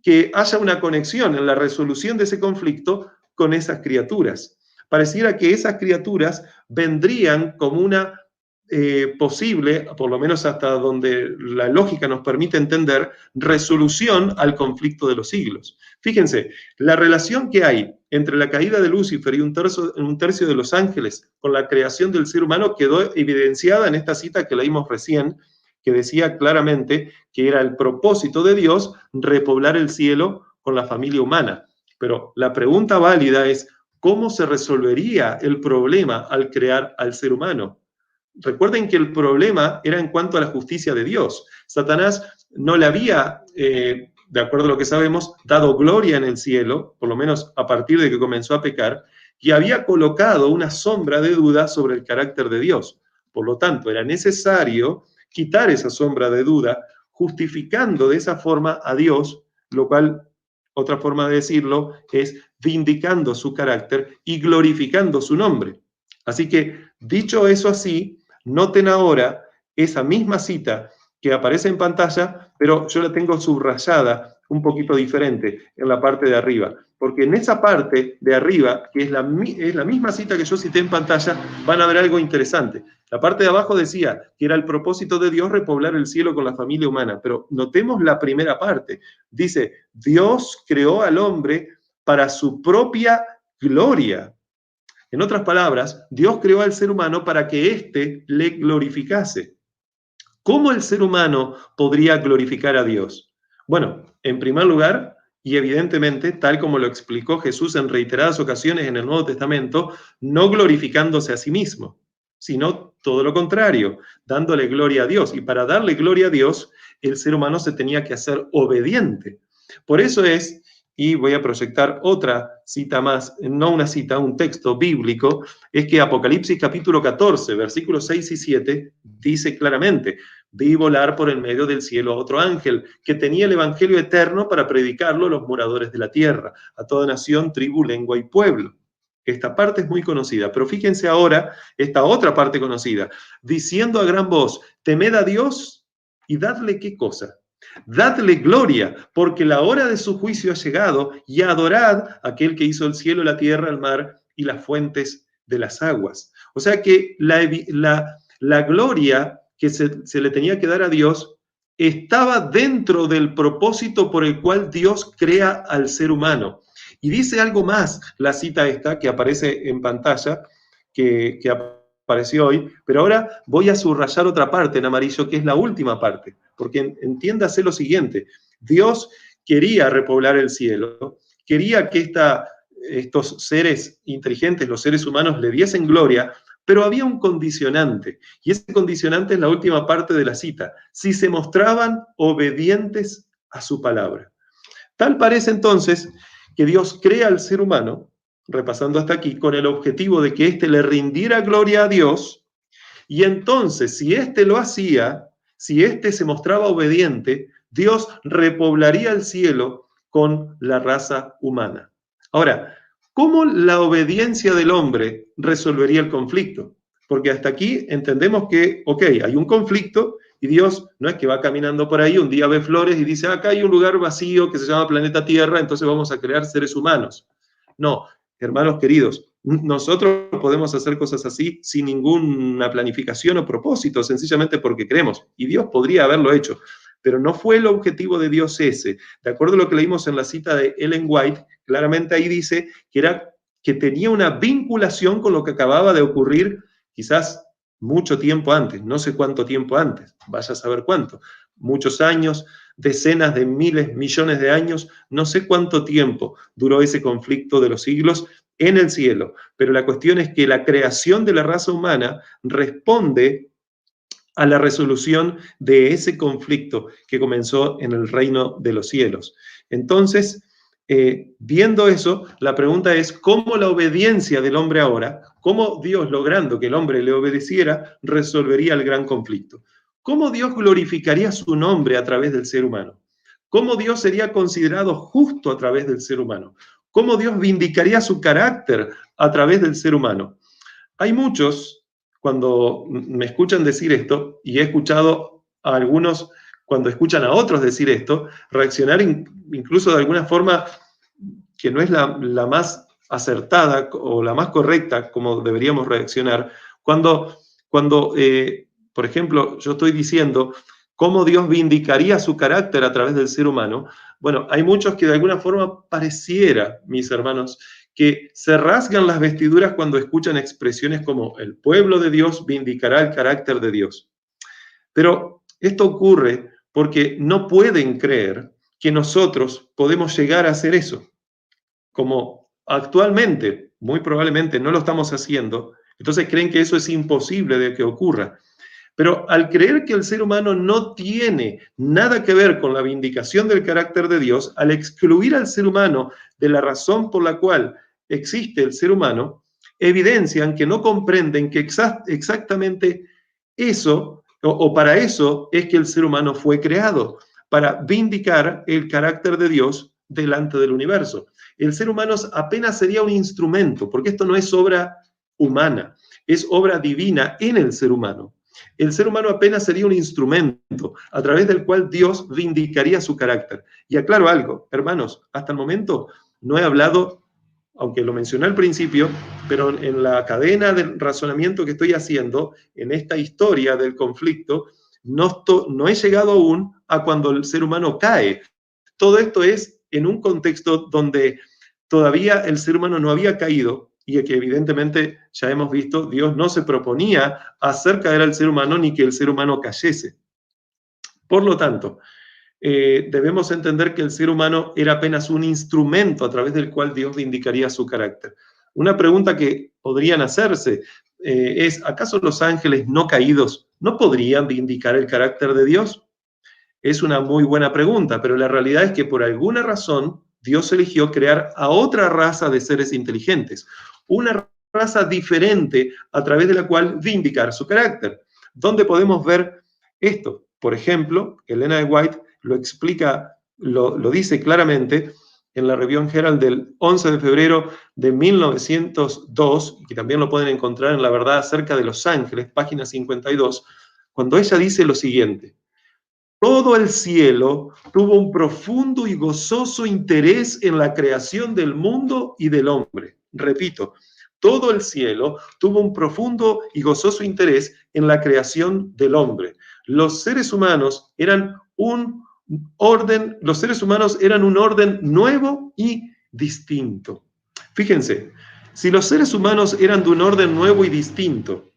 que haya una conexión en la resolución de ese conflicto con esas criaturas. Pareciera que esas criaturas vendrían como una posible, por lo menos hasta donde la lógica nos permite entender, resolución al conflicto de los siglos. Fíjense, la relación que hay entre la caída de Lucifer y un tercio de los ángeles con la creación del ser humano quedó evidenciada en esta cita que leímos recién, que decía claramente que era el propósito de Dios repoblar el cielo con la familia humana. Pero la pregunta válida es, ¿cómo se resolvería el problema al crear al ser humano? Recuerden que el problema era en cuanto a la justicia de Dios. Satanás no le había, de acuerdo a lo que sabemos, dado gloria en el cielo, por lo menos a partir de que comenzó a pecar, y había colocado una sombra de duda sobre el carácter de Dios. Por lo tanto, era necesario quitar esa sombra de duda, justificando de esa forma a Dios, lo cual, otra forma de decirlo, es vindicando su carácter y glorificando su nombre. Así que, dicho eso así, noten ahora esa misma cita que aparece en pantalla, pero yo la tengo subrayada un poquito diferente en la parte de arriba, porque en esa parte de arriba, que es la misma cita que yo cité en pantalla, van a ver algo interesante. La parte de abajo decía que era el propósito de Dios repoblar el cielo con la familia humana, pero notemos la primera parte. Dice, Dios creó al hombre para su propia gloria. En otras palabras, Dios creó al ser humano para que éste le glorificase. ¿Cómo el ser humano podría glorificar a Dios? Bueno, en primer lugar, y evidentemente, tal como lo explicó Jesús en reiteradas ocasiones en el Nuevo Testamento, no glorificándose a sí mismo, sino todo lo contrario, dándole gloria a Dios. Y para darle gloria a Dios, el ser humano se tenía que hacer obediente. Por eso es, y voy a proyectar otra cita más, no una cita, un texto bíblico, es que Apocalipsis capítulo 14, versículos 6 y 7, dice claramente, vi volar por el medio del cielo a otro ángel, que tenía el evangelio eterno para predicarlo a los moradores de la tierra, a toda nación, tribu, lengua y pueblo. Esta parte es muy conocida, pero fíjense ahora esta otra parte conocida, diciendo a gran voz, temed a Dios y dadle ¿qué cosa? Dadle gloria, porque la hora de su juicio ha llegado, y adorad a aquel que hizo el cielo, la tierra, el mar y las fuentes de las aguas. O sea que la gloria que se le tenía que dar a Dios estaba dentro del propósito por el cual Dios crea al ser humano. Y dice algo más, la cita esta que aparece en pantalla, que apareció hoy, pero ahora voy a subrayar otra parte en amarillo, que es la última parte, porque entiéndase lo siguiente, Dios quería repoblar el cielo, quería que estos seres inteligentes, los seres humanos, le diesen gloria, pero había un condicionante, y ese condicionante es la última parte de la cita, si se mostraban obedientes a su palabra. Tal parece entonces que Dios crea al ser humano, repasando hasta aquí, con el objetivo de que éste le rindiera gloria a Dios, y entonces, si éste lo hacía, si éste se mostraba obediente, Dios repoblaría el cielo con la raza humana. Ahora, ¿cómo la obediencia del hombre resolvería el conflicto? Porque hasta aquí entendemos que, ok, hay un conflicto y Dios no es que va caminando por ahí, un día ve flores y dice, acá hay un lugar vacío que se llama planeta Tierra, entonces vamos a crear seres humanos. No, hermanos queridos, nosotros podemos hacer cosas así sin ninguna planificación o propósito, sencillamente porque creemos, y Dios podría haberlo hecho, pero no fue el objetivo de Dios ese. De acuerdo a lo que leímos en la cita de Ellen White, claramente ahí dice que tenía una vinculación con lo que acababa de ocurrir quizás mucho tiempo antes, no sé cuánto tiempo antes, vaya a saber cuánto, muchos años, decenas de miles, millones de años, no sé cuánto tiempo duró ese conflicto de los siglos en el cielo, pero la cuestión es que la creación de la raza humana responde a la resolución de ese conflicto que comenzó en el reino de los cielos. Entonces, viendo eso, la pregunta es cómo la obediencia del hombre ahora, cómo Dios, logrando que el hombre le obedeciera, resolvería el gran conflicto. ¿Cómo Dios glorificaría su nombre a través del ser humano? ¿Cómo Dios sería considerado justo a través del ser humano? ¿Cómo Dios vindicaría su carácter a través del ser humano? Hay muchos, cuando me escuchan decir esto, y he escuchado a algunos, cuando escuchan a otros decir esto, reaccionar incluso de alguna forma que no es la más acertada o la más correcta como deberíamos reaccionar, cuando por ejemplo, yo estoy diciendo cómo Dios vindicaría su carácter a través del ser humano. Bueno, hay muchos que de alguna forma pareciera, mis hermanos, que se rasgan las vestiduras cuando escuchan expresiones como el pueblo de Dios vindicará el carácter de Dios. Pero esto ocurre porque no pueden creer que nosotros podemos llegar a hacer eso. Como actualmente, muy probablemente no lo estamos haciendo, entonces creen que eso es imposible de que ocurra. Pero al creer que el ser humano no tiene nada que ver con la vindicación del carácter de Dios, al excluir al ser humano de la razón por la cual existe el ser humano, evidencian que no comprenden que exactamente eso, o para eso es que el ser humano fue creado, para vindicar el carácter de Dios delante del universo. El ser humano apenas sería un instrumento, porque esto no es obra humana, es obra divina en el ser humano. El ser humano apenas sería un instrumento a través del cual Dios vindicaría su carácter. Y aclaro algo, hermanos, hasta el momento no he hablado, aunque lo mencioné al principio, pero en la cadena de razonamiento que estoy haciendo, en esta historia del conflicto, no he llegado aún a cuando el ser humano cae. Todo esto es en un contexto donde todavía el ser humano no había caído, y que evidentemente ya hemos visto, Dios no se proponía hacer caer al ser humano ni que el ser humano cayese. Por lo tanto, debemos entender que el ser humano era apenas un instrumento a través del cual Dios vindicaría su carácter. Una pregunta que podrían hacerse es, ¿acaso los ángeles no caídos no podrían vindicar el carácter de Dios? Es una muy buena pregunta, pero la realidad es que por alguna razón Dios eligió crear a otra raza de seres inteligentes, una raza diferente a través de la cual vindicar su carácter. ¿Dónde podemos ver esto? Por ejemplo, Elena de White lo explica, lo dice claramente en la Review Herald del 11 de febrero de 1902, que también lo pueden encontrar en La Verdad acerca de los ángeles, página 52, cuando ella dice lo siguiente: todo el cielo tuvo un profundo y gozoso interés en la creación del mundo y del hombre. Repito, todo el cielo tuvo un profundo y gozoso interés en la creación del hombre. Los seres humanos eran un orden nuevo y distinto. Fíjense, si los seres humanos eran de un orden nuevo y distinto,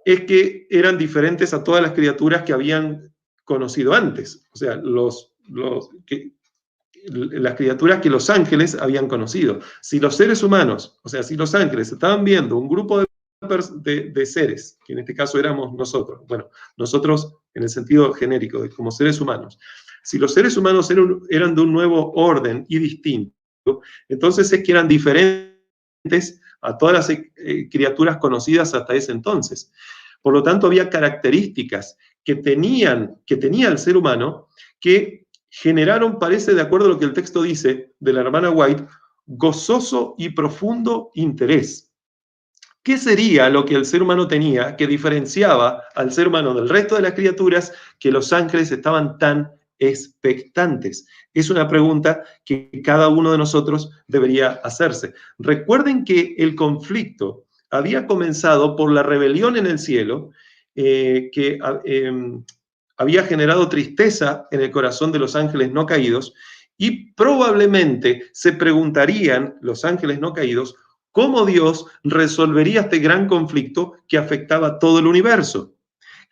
es que eran diferentes a todas las criaturas que habían conocido antes, o sea, las criaturas que los ángeles habían conocido. Si los seres humanos, o sea, si los ángeles estaban viendo un grupo de seres, que en este caso éramos nosotros, bueno, nosotros en el sentido genérico, como seres humanos, si los seres humanos eran de un nuevo orden y distinto, entonces es que eran diferentes a todas las criaturas conocidas hasta ese entonces. Por lo tanto, había características que tenía el ser humano que generaron, parece, de acuerdo a lo que el texto dice de la hermana White, gozoso y profundo interés. ¿Qué sería lo que el ser humano tenía que diferenciaba al ser humano del resto de las criaturas que los ángeles estaban tan expectantes? Es una pregunta que cada uno de nosotros debería hacerse. Recuerden que el conflicto había comenzado por la rebelión en el cielo, que había generado tristeza en el corazón de los ángeles no caídos, y probablemente se preguntarían los ángeles no caídos cómo Dios resolvería este gran conflicto que afectaba a todo el universo.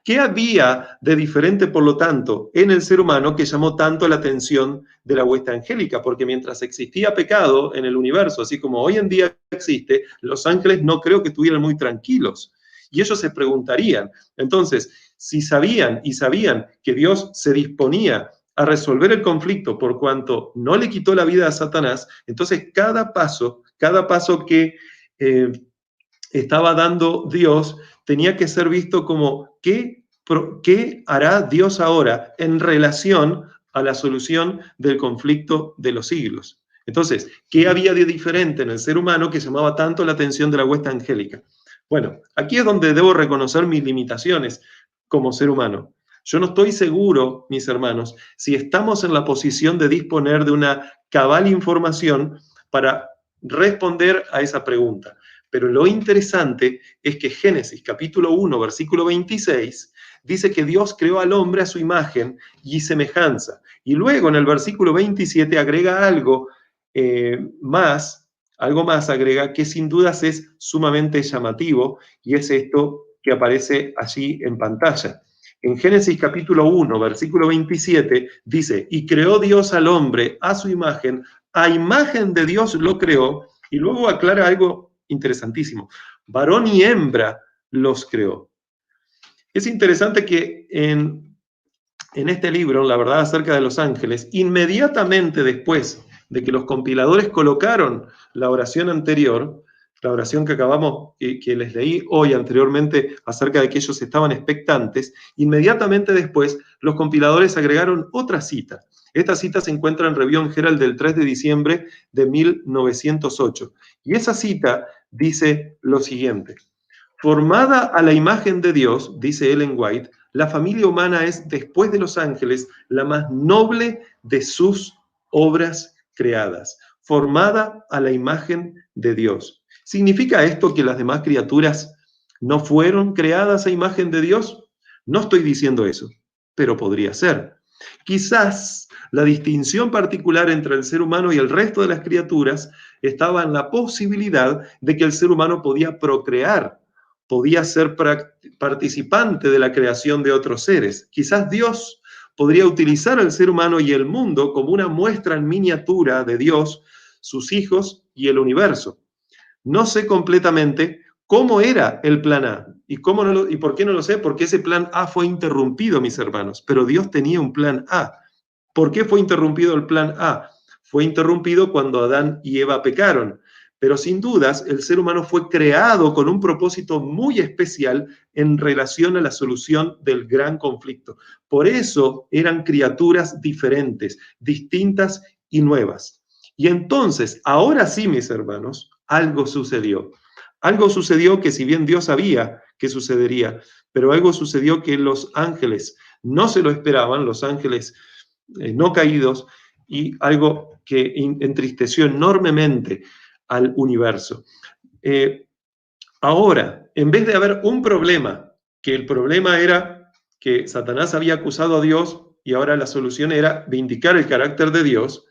¿Qué había de diferente, por lo tanto, en el ser humano que llamó tanto la atención de la hueste angélica? Porque mientras existía pecado en el universo, así como hoy en día existe, los ángeles no creo que estuvieran muy tranquilos. Y ellos se preguntarían, entonces, si sabían que Dios se disponía a resolver el conflicto por cuanto no le quitó la vida a Satanás, entonces cada paso que estaba dando Dios tenía que ser visto como ¿qué hará Dios ahora en relación a la solución del conflicto de los siglos? Entonces, ¿qué había de diferente en el ser humano que llamaba tanto la atención de la hueste angélica? Bueno, aquí es donde debo reconocer mis limitaciones como ser humano. Yo no estoy seguro, mis hermanos, si estamos en la posición de disponer de una cabal información para responder a esa pregunta. Pero lo interesante es que Génesis capítulo 1, versículo 26, dice que Dios creó al hombre a su imagen y semejanza. Y luego en el versículo 27 agrega algo más agrega que sin dudas es sumamente llamativo, y es esto que aparece allí en pantalla. En Génesis capítulo 1, versículo 27, dice, y creó Dios al hombre a su imagen de Dios lo creó, y luego aclara algo interesantísimo, varón y hembra los creó. Es interesante que en este libro, La verdad acerca de los ángeles, inmediatamente después de que los compiladores colocaron la oración anterior, la oración que que les leí hoy anteriormente acerca de que ellos estaban expectantes, inmediatamente después los compiladores agregaron otra cita. Esta cita se encuentra en Review Herald del 3 de diciembre de 1908. Y esa cita dice lo siguiente: formada a la imagen de Dios, dice Ellen White, la familia humana es, después de los ángeles, la más noble de sus obras creadas. Formada a la imagen de Dios. ¿Significa esto que las demás criaturas no fueron creadas a imagen de Dios? No estoy diciendo eso, pero podría ser. Quizás la distinción particular entre el ser humano y el resto de las criaturas estaba en la posibilidad de que el ser humano podía procrear, podía ser participante de la creación de otros seres. Quizás Dios podría utilizar al ser humano y el mundo como una muestra en miniatura de Dios, sus hijos y el universo. No sé completamente cómo era el plan A. ¿Y por qué no lo sé? Porque ese plan A fue interrumpido, mis hermanos. Pero Dios tenía un plan A. ¿Por qué fue interrumpido el plan A? Fue interrumpido cuando Adán y Eva pecaron. Pero sin dudas, el ser humano fue creado con un propósito muy especial en relación a la solución del gran conflicto. Por eso eran criaturas diferentes, distintas y nuevas. Y entonces, ahora sí, mis hermanos, algo sucedió. Algo sucedió que si bien Dios sabía que sucedería, pero algo sucedió que los ángeles no se lo esperaban, los ángeles no caídos, y algo que entristeció enormemente al universo. Ahora, en vez de haber un problema, que el problema era que Satanás había acusado a Dios y ahora la solución era vindicar el carácter de Dios,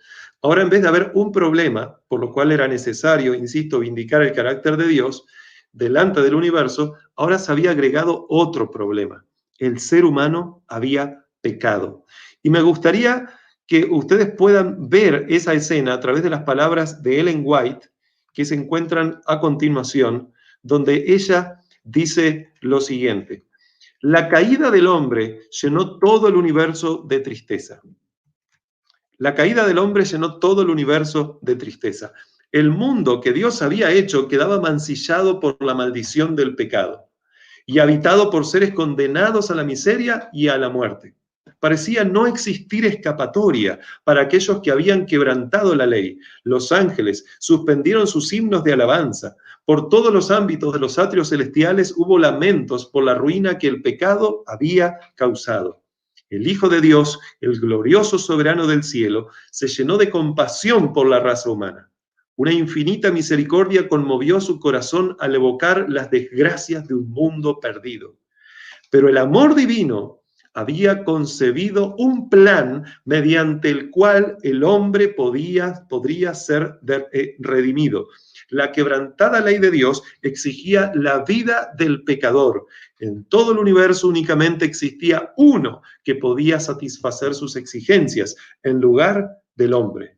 ahora en vez de haber un problema, por lo cual era necesario, insisto, vindicar el carácter de Dios delante del universo, ahora se había agregado otro problema. El ser humano había pecado. Y me gustaría que ustedes puedan ver esa escena a través de las palabras de Ellen White, que se encuentran a continuación, donde ella dice lo siguiente: la caída del hombre llenó todo el universo de tristeza. La caída del hombre llenó todo el universo de tristeza. El mundo que Dios había hecho quedaba mancillado por la maldición del pecado y habitado por seres condenados a la miseria y a la muerte. Parecía no existir escapatoria para aquellos que habían quebrantado la ley. Los ángeles suspendieron sus himnos de alabanza. Por todos los ámbitos de los atrios celestiales hubo lamentos por la ruina que el pecado había causado. El Hijo de Dios, el glorioso soberano del cielo, se llenó de compasión por la raza humana. Una infinita misericordia conmovió su corazón al evocar las desgracias de un mundo perdido. Pero el amor divino había concebido un plan mediante el cual el hombre podría ser redimido. La quebrantada ley de Dios exigía la vida del pecador. En todo el universo únicamente existía uno que podía satisfacer sus exigencias en lugar del hombre.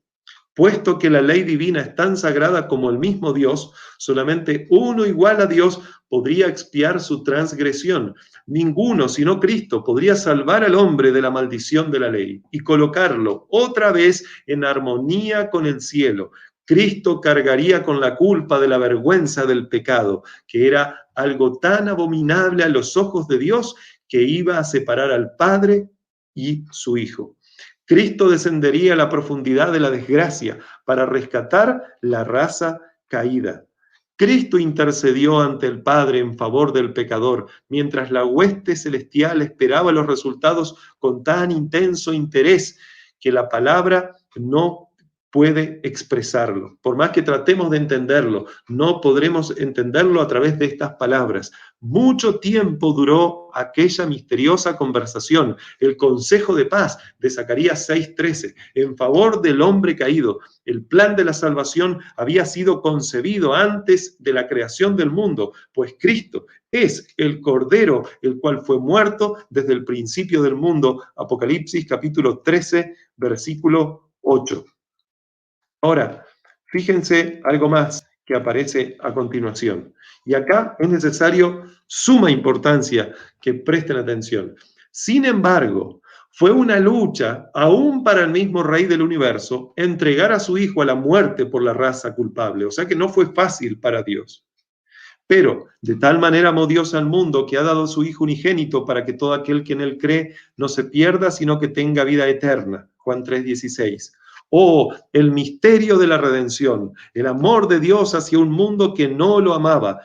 Puesto que la ley divina es tan sagrada como el mismo Dios, solamente uno igual a Dios podría expiar su transgresión. Ninguno, sino Cristo, podría salvar al hombre de la maldición de la ley y colocarlo otra vez en armonía con el cielo. Cristo cargaría con la culpa de la vergüenza del pecado, que era algo tan abominable a los ojos de Dios que iba a separar al Padre y su Hijo. Cristo descendería a la profundidad de la desgracia para rescatar la raza caída. Cristo intercedió ante el Padre en favor del pecador, mientras la hueste celestial esperaba los resultados con tan intenso interés que la palabra no puede expresarlo. Por más que tratemos de entenderlo, no podremos entenderlo a través de estas palabras. Mucho tiempo duró aquella misteriosa conversación, el consejo de paz de Zacarías 6:13, en favor del hombre caído. El plan de la salvación había sido concebido antes de la creación del mundo, pues Cristo es el Cordero, el cual fue muerto desde el principio del mundo. Apocalipsis capítulo 13, versículo 8. Ahora, fíjense algo más que aparece a continuación. Y acá es necesario suma importancia que presten atención. Sin embargo, fue una lucha, aún para el mismo Rey del universo, entregar a su Hijo a la muerte por la raza culpable. O sea que no fue fácil para Dios. Pero de tal manera amó Dios al mundo que ha dado a su Hijo unigénito para que todo aquel que en él cree no se pierda, sino que tenga vida eterna. Juan 3:16. Oh, el misterio de la redención, el amor de Dios hacia un mundo que no lo amaba.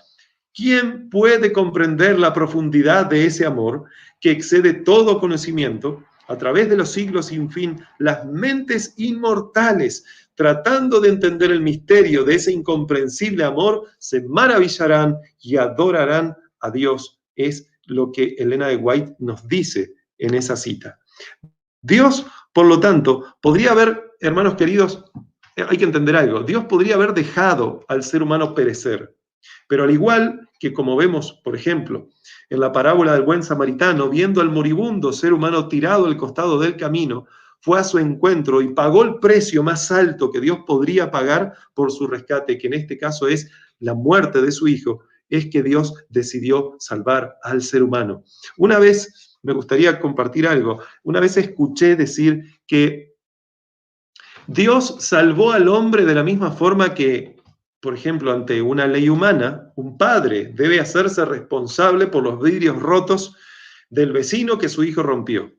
¿Quién puede comprender la profundidad de ese amor que excede todo conocimiento? A través de los siglos sin fin, las mentes inmortales, tratando de entender el misterio de ese incomprensible amor, se maravillarán y adorarán a Dios. Es lo que Elena de White nos dice en esa cita. Dios, por lo tanto, podría haber, hermanos queridos, hay que entender algo, Dios podría haber dejado al ser humano perecer, pero al igual que como vemos, por ejemplo, en la parábola del buen samaritano, viendo al moribundo ser humano tirado al costado del camino, fue a su encuentro y pagó el precio más alto que Dios podría pagar por su rescate, que en este caso es la muerte de su hijo, es que Dios decidió salvar al ser humano. Una vez, me gustaría compartir algo, una vez escuché decir que Dios salvó al hombre de la misma forma que, por ejemplo, ante una ley humana, un padre debe hacerse responsable por los vidrios rotos del vecino que su hijo rompió.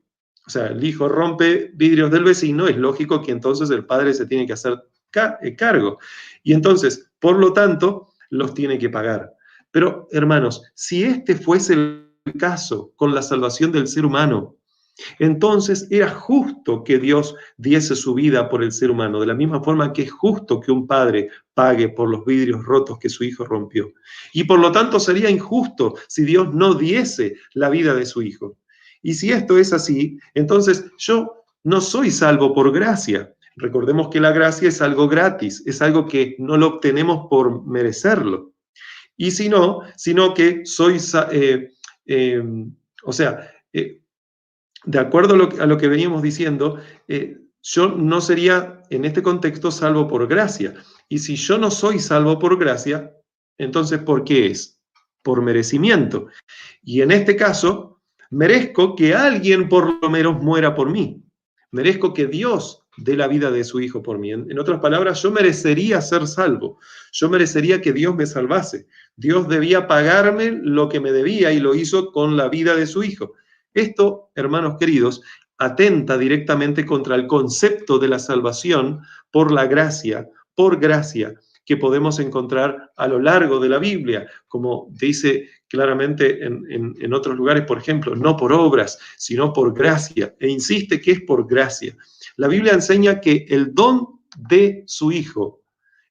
O sea, el hijo rompe vidrios del vecino, es lógico que entonces el padre se tiene que hacer cargo. Y entonces, por lo tanto, los tiene que pagar. Pero, hermanos, si este fuese el caso con la salvación del ser humano, entonces era justo que Dios diese su vida por el ser humano, de la misma forma que es justo que un padre pague por los vidrios rotos que su hijo rompió. Y por lo tanto sería injusto si Dios no diese la vida de su hijo. Y si esto es así, entonces yo no soy salvo por gracia. Recordemos que la gracia es algo gratis, es algo que no lo obtenemos por merecerlo. Y si no, sino que soy, de acuerdo a lo que veníamos diciendo, yo no sería en este contexto salvo por gracia. Y si yo no soy salvo por gracia, entonces ¿por qué es? Por merecimiento. Y en este caso, merezco que alguien por lo menos muera por mí. Merezco que Dios dé la vida de su hijo por mí. En otras palabras, yo merecería ser salvo. Yo merecería que Dios me salvase. Dios debía pagarme lo que me debía y lo hizo con la vida de su hijo. Esto, hermanos queridos, atenta directamente contra el concepto de la salvación por la gracia, por gracia, que podemos encontrar a lo largo de la Biblia, como dice claramente en otros lugares, por ejemplo, no por obras, sino por gracia, e insiste que es por gracia. La Biblia enseña que el don de su Hijo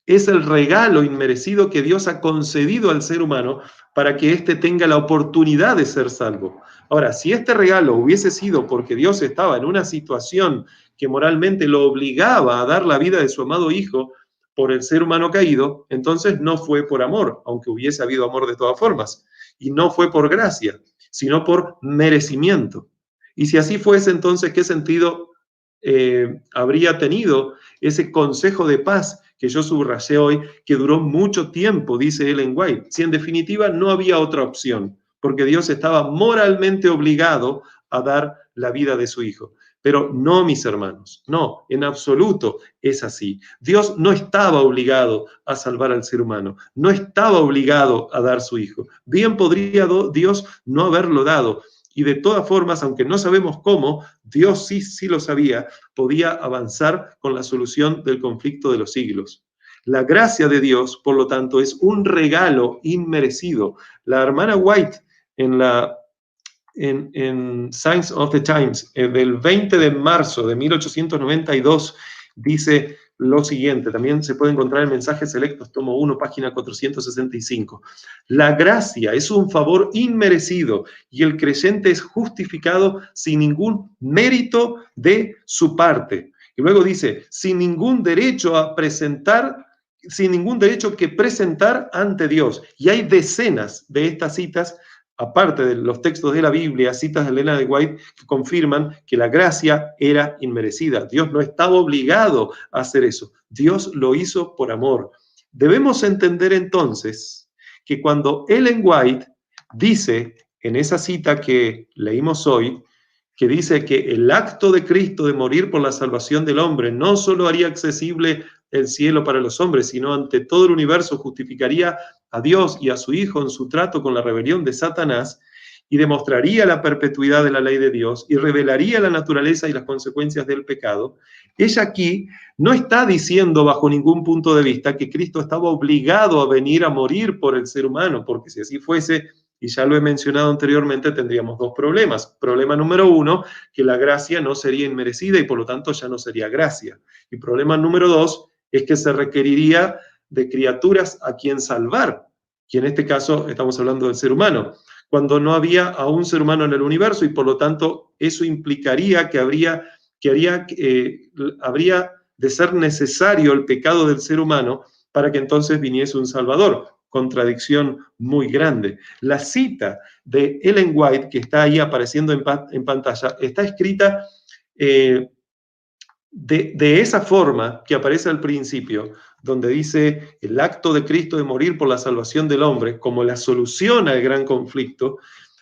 es el regalo inmerecido que Dios ha concedido al ser humano para que éste tenga la oportunidad de ser salvo. Ahora, si este regalo hubiese sido porque Dios estaba en una situación que moralmente lo obligaba a dar la vida de su amado Hijo por el ser humano caído, entonces no fue por amor, aunque hubiese habido amor de todas formas, y no fue por gracia, sino por merecimiento. Y si así fuese, entonces, ¿qué sentido habría tenido ese consejo de paz que yo subrayé hoy, que duró mucho tiempo, dice Ellen White, si en definitiva no había otra opción, porque Dios estaba moralmente obligado a dar la vida de su Hijo? Pero no, mis hermanos, no, en absoluto es así. Dios no estaba obligado a salvar al ser humano, no estaba obligado a dar su Hijo. Bien podría Dios no haberlo dado, y de todas formas, aunque no sabemos cómo, Dios sí lo sabía, podía avanzar con la solución del conflicto de los siglos. La gracia de Dios, por lo tanto, es un regalo inmerecido. La hermana White, en Signs of the Times, del 20 de marzo de 1892, dice lo siguiente, también se puede encontrar en Mensajes Selectos, tomo 1, página 465. La gracia es un favor inmerecido y el creyente es justificado sin ningún mérito de su parte. Y luego dice, sin ningún derecho que presentar ante Dios. Y hay decenas de estas citas, aparte de los textos de la Biblia, citas de Elena de White, que confirman que la gracia era inmerecida. Dios no estaba obligado a hacer eso. Dios lo hizo por amor. Debemos entender entonces que cuando Ellen White dice en esa cita que leímos hoy, que dice que el acto de Cristo de morir por la salvación del hombre no solo haría accesible el cielo para los hombres, sino ante todo el universo justificaría a Dios y a su Hijo en su trato con la rebelión de Satanás y demostraría la perpetuidad de la ley de Dios y revelaría la naturaleza y las consecuencias del pecado. Ella aquí no está diciendo bajo ningún punto de vista que Cristo estaba obligado a venir a morir por el ser humano, porque si así fuese, y ya lo he mencionado anteriormente, tendríamos dos problemas. Problema número uno, que la gracia no sería inmerecida y por lo tanto ya no sería gracia. Y problema número dos, es que se requeriría de criaturas a quien salvar, y en este caso estamos hablando del ser humano, cuando no había a un ser humano en el universo y por lo tanto eso implicaría que habría de ser necesario el pecado del ser humano para que entonces viniese un Salvador. Contradicción muy grande. La cita de Ellen White, que está ahí apareciendo en pantalla, está escrita de esa forma que aparece al principio, donde dice el acto de Cristo de morir por la salvación del hombre como la solución al gran conflicto,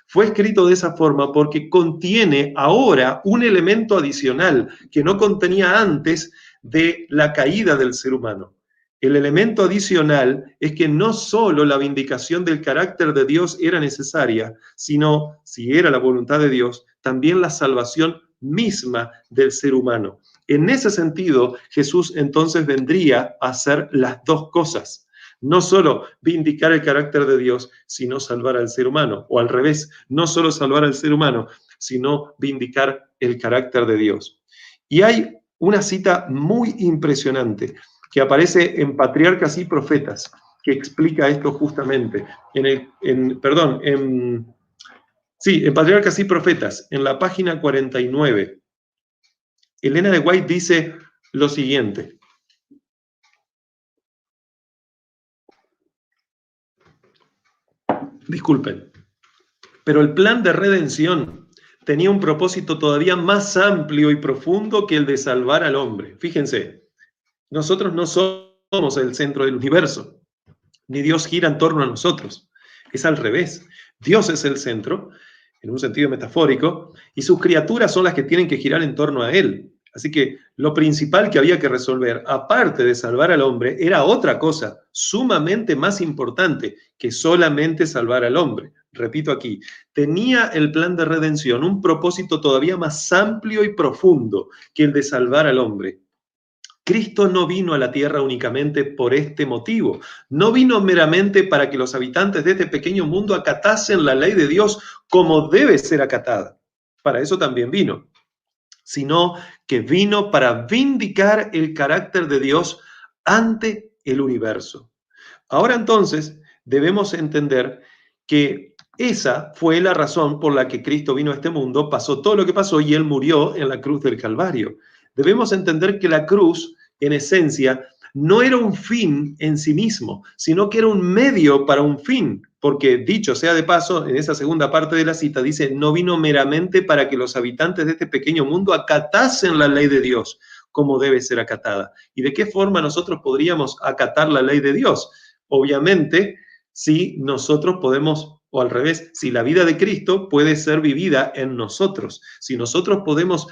fue escrito de esa forma porque contiene ahora un elemento adicional que no contenía antes de la caída del ser humano. El elemento adicional es que no solo la vindicación del carácter de Dios era necesaria, sino, si era la voluntad de Dios, también la salvación misma del ser humano. En ese sentido, Jesús entonces vendría a hacer las dos cosas. No solo vindicar el carácter de Dios, sino salvar al ser humano. O al revés, no solo salvar al ser humano, sino vindicar el carácter de Dios. Y hay una cita muy impresionante que aparece en Patriarcas y Profetas, que explica esto justamente. En Patriarcas y Profetas, en la página 49. Elena de White dice lo siguiente. Disculpen, pero el plan de redención tenía un propósito todavía más amplio y profundo que el de salvar al hombre. Fíjense, nosotros no somos el centro del universo, ni Dios gira en torno a nosotros. Es al revés. Dios es el centro, en un sentido metafórico, y sus criaturas son las que tienen que girar en torno a Él. Así que lo principal que había que resolver, aparte de salvar al hombre, era otra cosa, sumamente más importante que solamente salvar al hombre. Repito aquí, tenía el plan de redención un propósito todavía más amplio y profundo que el de salvar al hombre. Cristo no vino a la tierra únicamente por este motivo. No vino meramente para que los habitantes de este pequeño mundo acatasen la ley de Dios como debe ser acatada. Para eso también vino. Sino que vino para vindicar el carácter de Dios ante el universo. Ahora entonces debemos entender que esa fue la razón por la que Cristo vino a este mundo, pasó todo lo que pasó y Él murió en la cruz del Calvario. Debemos entender que la cruz, en esencia, no era un fin en sí mismo, sino que era un medio para un fin. Porque, dicho sea de paso, en esa segunda parte de la cita dice, no vino meramente para que los habitantes de este pequeño mundo acatasen la ley de Dios como debe ser acatada. ¿Y de qué forma nosotros podríamos acatar la ley de Dios? Obviamente, si nosotros podemos, o al revés, si la vida de Cristo puede ser vivida en nosotros, si nosotros podemos,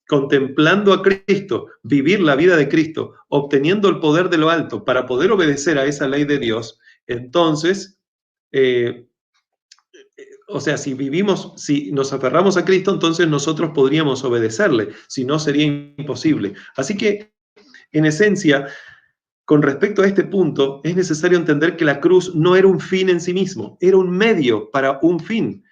contemplando a Cristo, vivir la vida de Cristo, obteniendo el poder de lo alto para poder obedecer a esa ley de Dios, entonces o sea, si nos aferramos a Cristo, entonces nosotros podríamos obedecerle, si no sería imposible. Así que, en esencia, con respecto a este punto, es necesario entender que la cruz no era un fin en sí mismo, era un medio para un fin.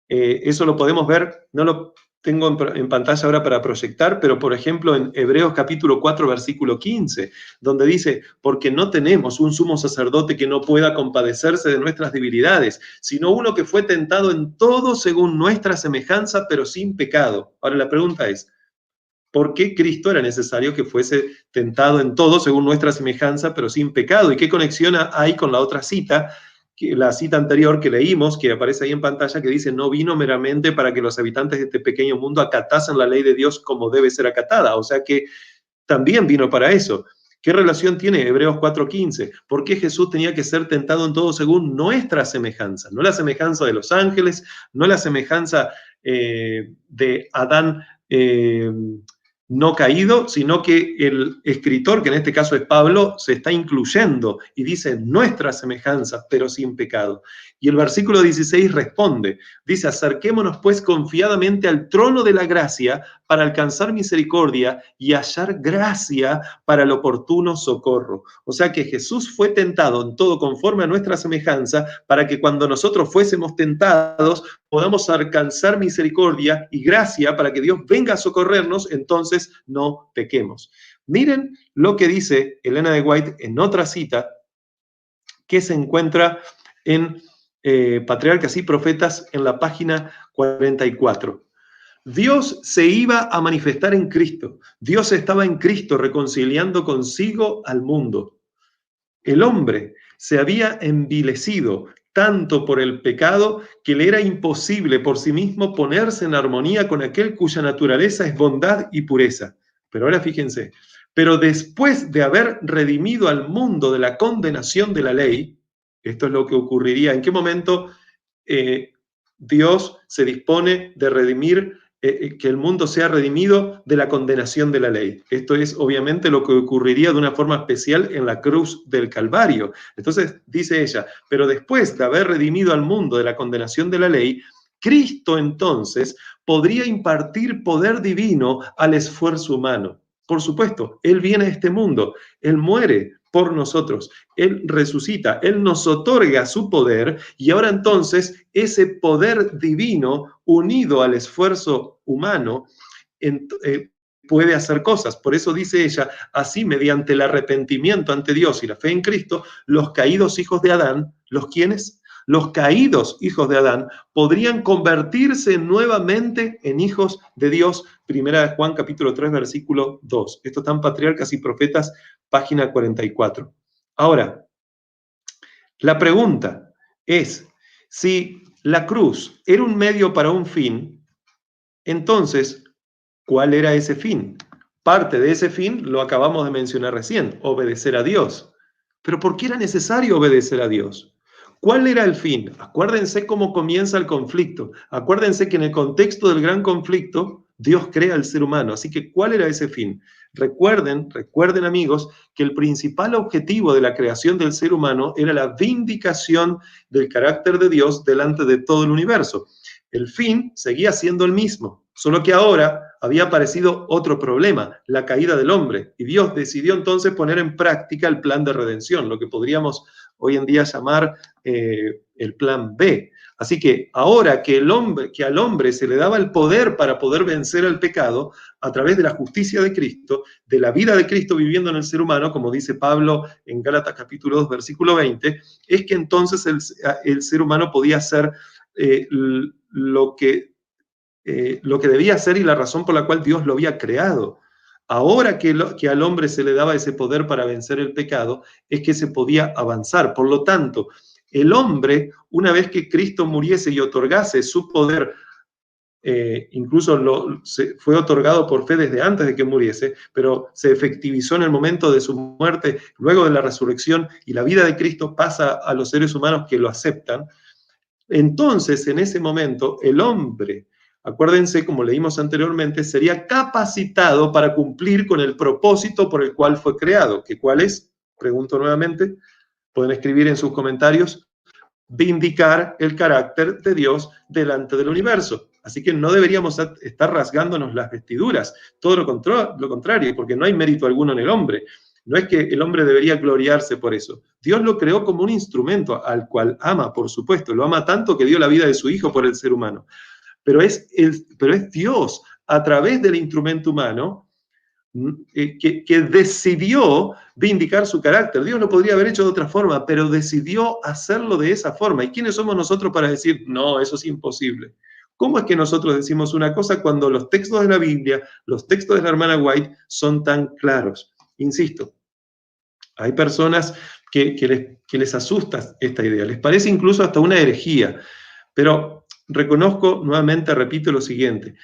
Eso lo podemos ver, no lo tengo en pantalla ahora para proyectar, pero por ejemplo en Hebreos capítulo 4, versículo 15, donde dice, porque no tenemos un sumo sacerdote que no pueda compadecerse de nuestras debilidades, sino uno que fue tentado en todo según nuestra semejanza, pero sin pecado. Ahora la pregunta es, ¿por qué Cristo era necesario que fuese tentado en todo según nuestra semejanza, pero sin pecado? ¿Y qué conexión hay con la otra cita, la cita anterior que leímos, que aparece ahí en pantalla, que dice, no vino meramente para que los habitantes de este pequeño mundo acatasen la ley de Dios como debe ser acatada? O sea que también vino para eso. ¿Qué relación tiene Hebreos 4:15? ¿Por qué Jesús tenía que ser tentado en todo según nuestra semejanza? No la semejanza de los ángeles, no la semejanza de Adán no caído, sino que el escritor, que en este caso es Pablo, se está incluyendo y dice nuestra semejanza, pero sin pecado. Y el versículo 16 responde, dice, acerquémonos pues confiadamente al trono de la gracia para alcanzar misericordia y hallar gracia para el oportuno socorro. O sea que Jesús fue tentado en todo conforme a nuestra semejanza para que cuando nosotros fuésemos tentados podamos alcanzar misericordia y gracia para que Dios venga a socorrernos, entonces no pequemos. Miren lo que dice Elena de White en otra cita que se encuentra en Patriarcas y Profetas en la página 44. Dios se iba a manifestar en Cristo. Dios estaba en Cristo reconciliando consigo al mundo. El hombre se había envilecido tanto por el pecado que le era imposible por sí mismo ponerse en armonía con aquel cuya naturaleza es bondad y pureza. Pero ahora fíjense, pero después de haber redimido al mundo de la condenación de la ley, esto es lo que ocurriría, ¿en qué momento Dios se dispone de redimir, que el mundo sea redimido de la condenación de la ley? Esto es obviamente lo que ocurriría de una forma especial en la cruz del Calvario. Entonces dice ella, pero después de haber redimido al mundo de la condenación de la ley, Cristo entonces podría impartir poder divino al esfuerzo humano. Por supuesto, Él viene a este mundo, Él muere por nosotros, Él resucita, Él nos otorga su poder y ahora entonces ese poder divino unido al esfuerzo humano puede hacer cosas. Por eso dice ella, así mediante el arrepentimiento ante Dios y la fe en Cristo, los caídos hijos de Adán, ¿los quiénes? Los caídos hijos de Adán podrían convertirse nuevamente en hijos de Dios. Primera de Juan capítulo 3 versículo 2. Esto está en Patriarcas y Profetas, página 44. Ahora, la pregunta es, si la cruz era un medio para un fin, entonces, ¿cuál era ese fin? Parte de ese fin lo acabamos de mencionar recién, obedecer a Dios. Pero ¿por qué era necesario obedecer a Dios? ¿Cuál era el fin? Acuérdense cómo comienza el conflicto. Acuérdense que en el contexto del gran conflicto, Dios crea al ser humano. Así que, ¿cuál era ese fin? Recuerden amigos, que el principal objetivo de la creación del ser humano era la vindicación del carácter de Dios delante de todo el universo. El fin seguía siendo el mismo, solo que ahora había aparecido otro problema, la caída del hombre, y Dios decidió entonces poner en práctica el plan de redención, lo que podríamos hoy en día llamar el plan B. Así que ahora que al hombre se le daba el poder para poder vencer al pecado, a través de la justicia de Cristo, de la vida de Cristo viviendo en el ser humano, como dice Pablo en Gálatas capítulo 2, versículo 20, es que entonces el ser humano podía hacer lo que debía hacer y la razón por la cual Dios lo había creado. Ahora que al hombre se le daba ese poder para vencer el pecado, es que se podía avanzar. Por lo tanto, el hombre, una vez que Cristo muriese y otorgase su poder, incluso fue otorgado por fe desde antes de que muriese, pero se efectivizó en el momento de su muerte, luego de la resurrección, y la vida de Cristo pasa a los seres humanos que lo aceptan. Entonces, en ese momento, el hombre, acuérdense, como leímos anteriormente, sería capacitado para cumplir con el propósito por el cual fue creado. ¿Que cuál es? Pregunto nuevamente. Pueden escribir en sus comentarios. vindicar el carácter de Dios delante del universo. Así que no deberíamos estar rasgándonos las vestiduras, todo lo contrario, porque no hay mérito alguno en el hombre. No es que el hombre debería gloriarse por eso. Dios lo creó como un instrumento al cual ama, por supuesto. Lo ama tanto que dio la vida de su hijo por el ser humano. Pero es Dios, a través del instrumento humano, que decidió vindicar su carácter. Dios lo podría haber hecho de otra forma, pero decidió hacerlo de esa forma. ¿Y quiénes somos nosotros para decir, no, eso es imposible? ¿Cómo es que nosotros decimos una cosa cuando los textos de la Biblia, los textos de la hermana White son tan claros? Insisto, hay personas que les asusta esta idea, les parece incluso hasta una herejía, pero reconozco, nuevamente repito lo siguiente,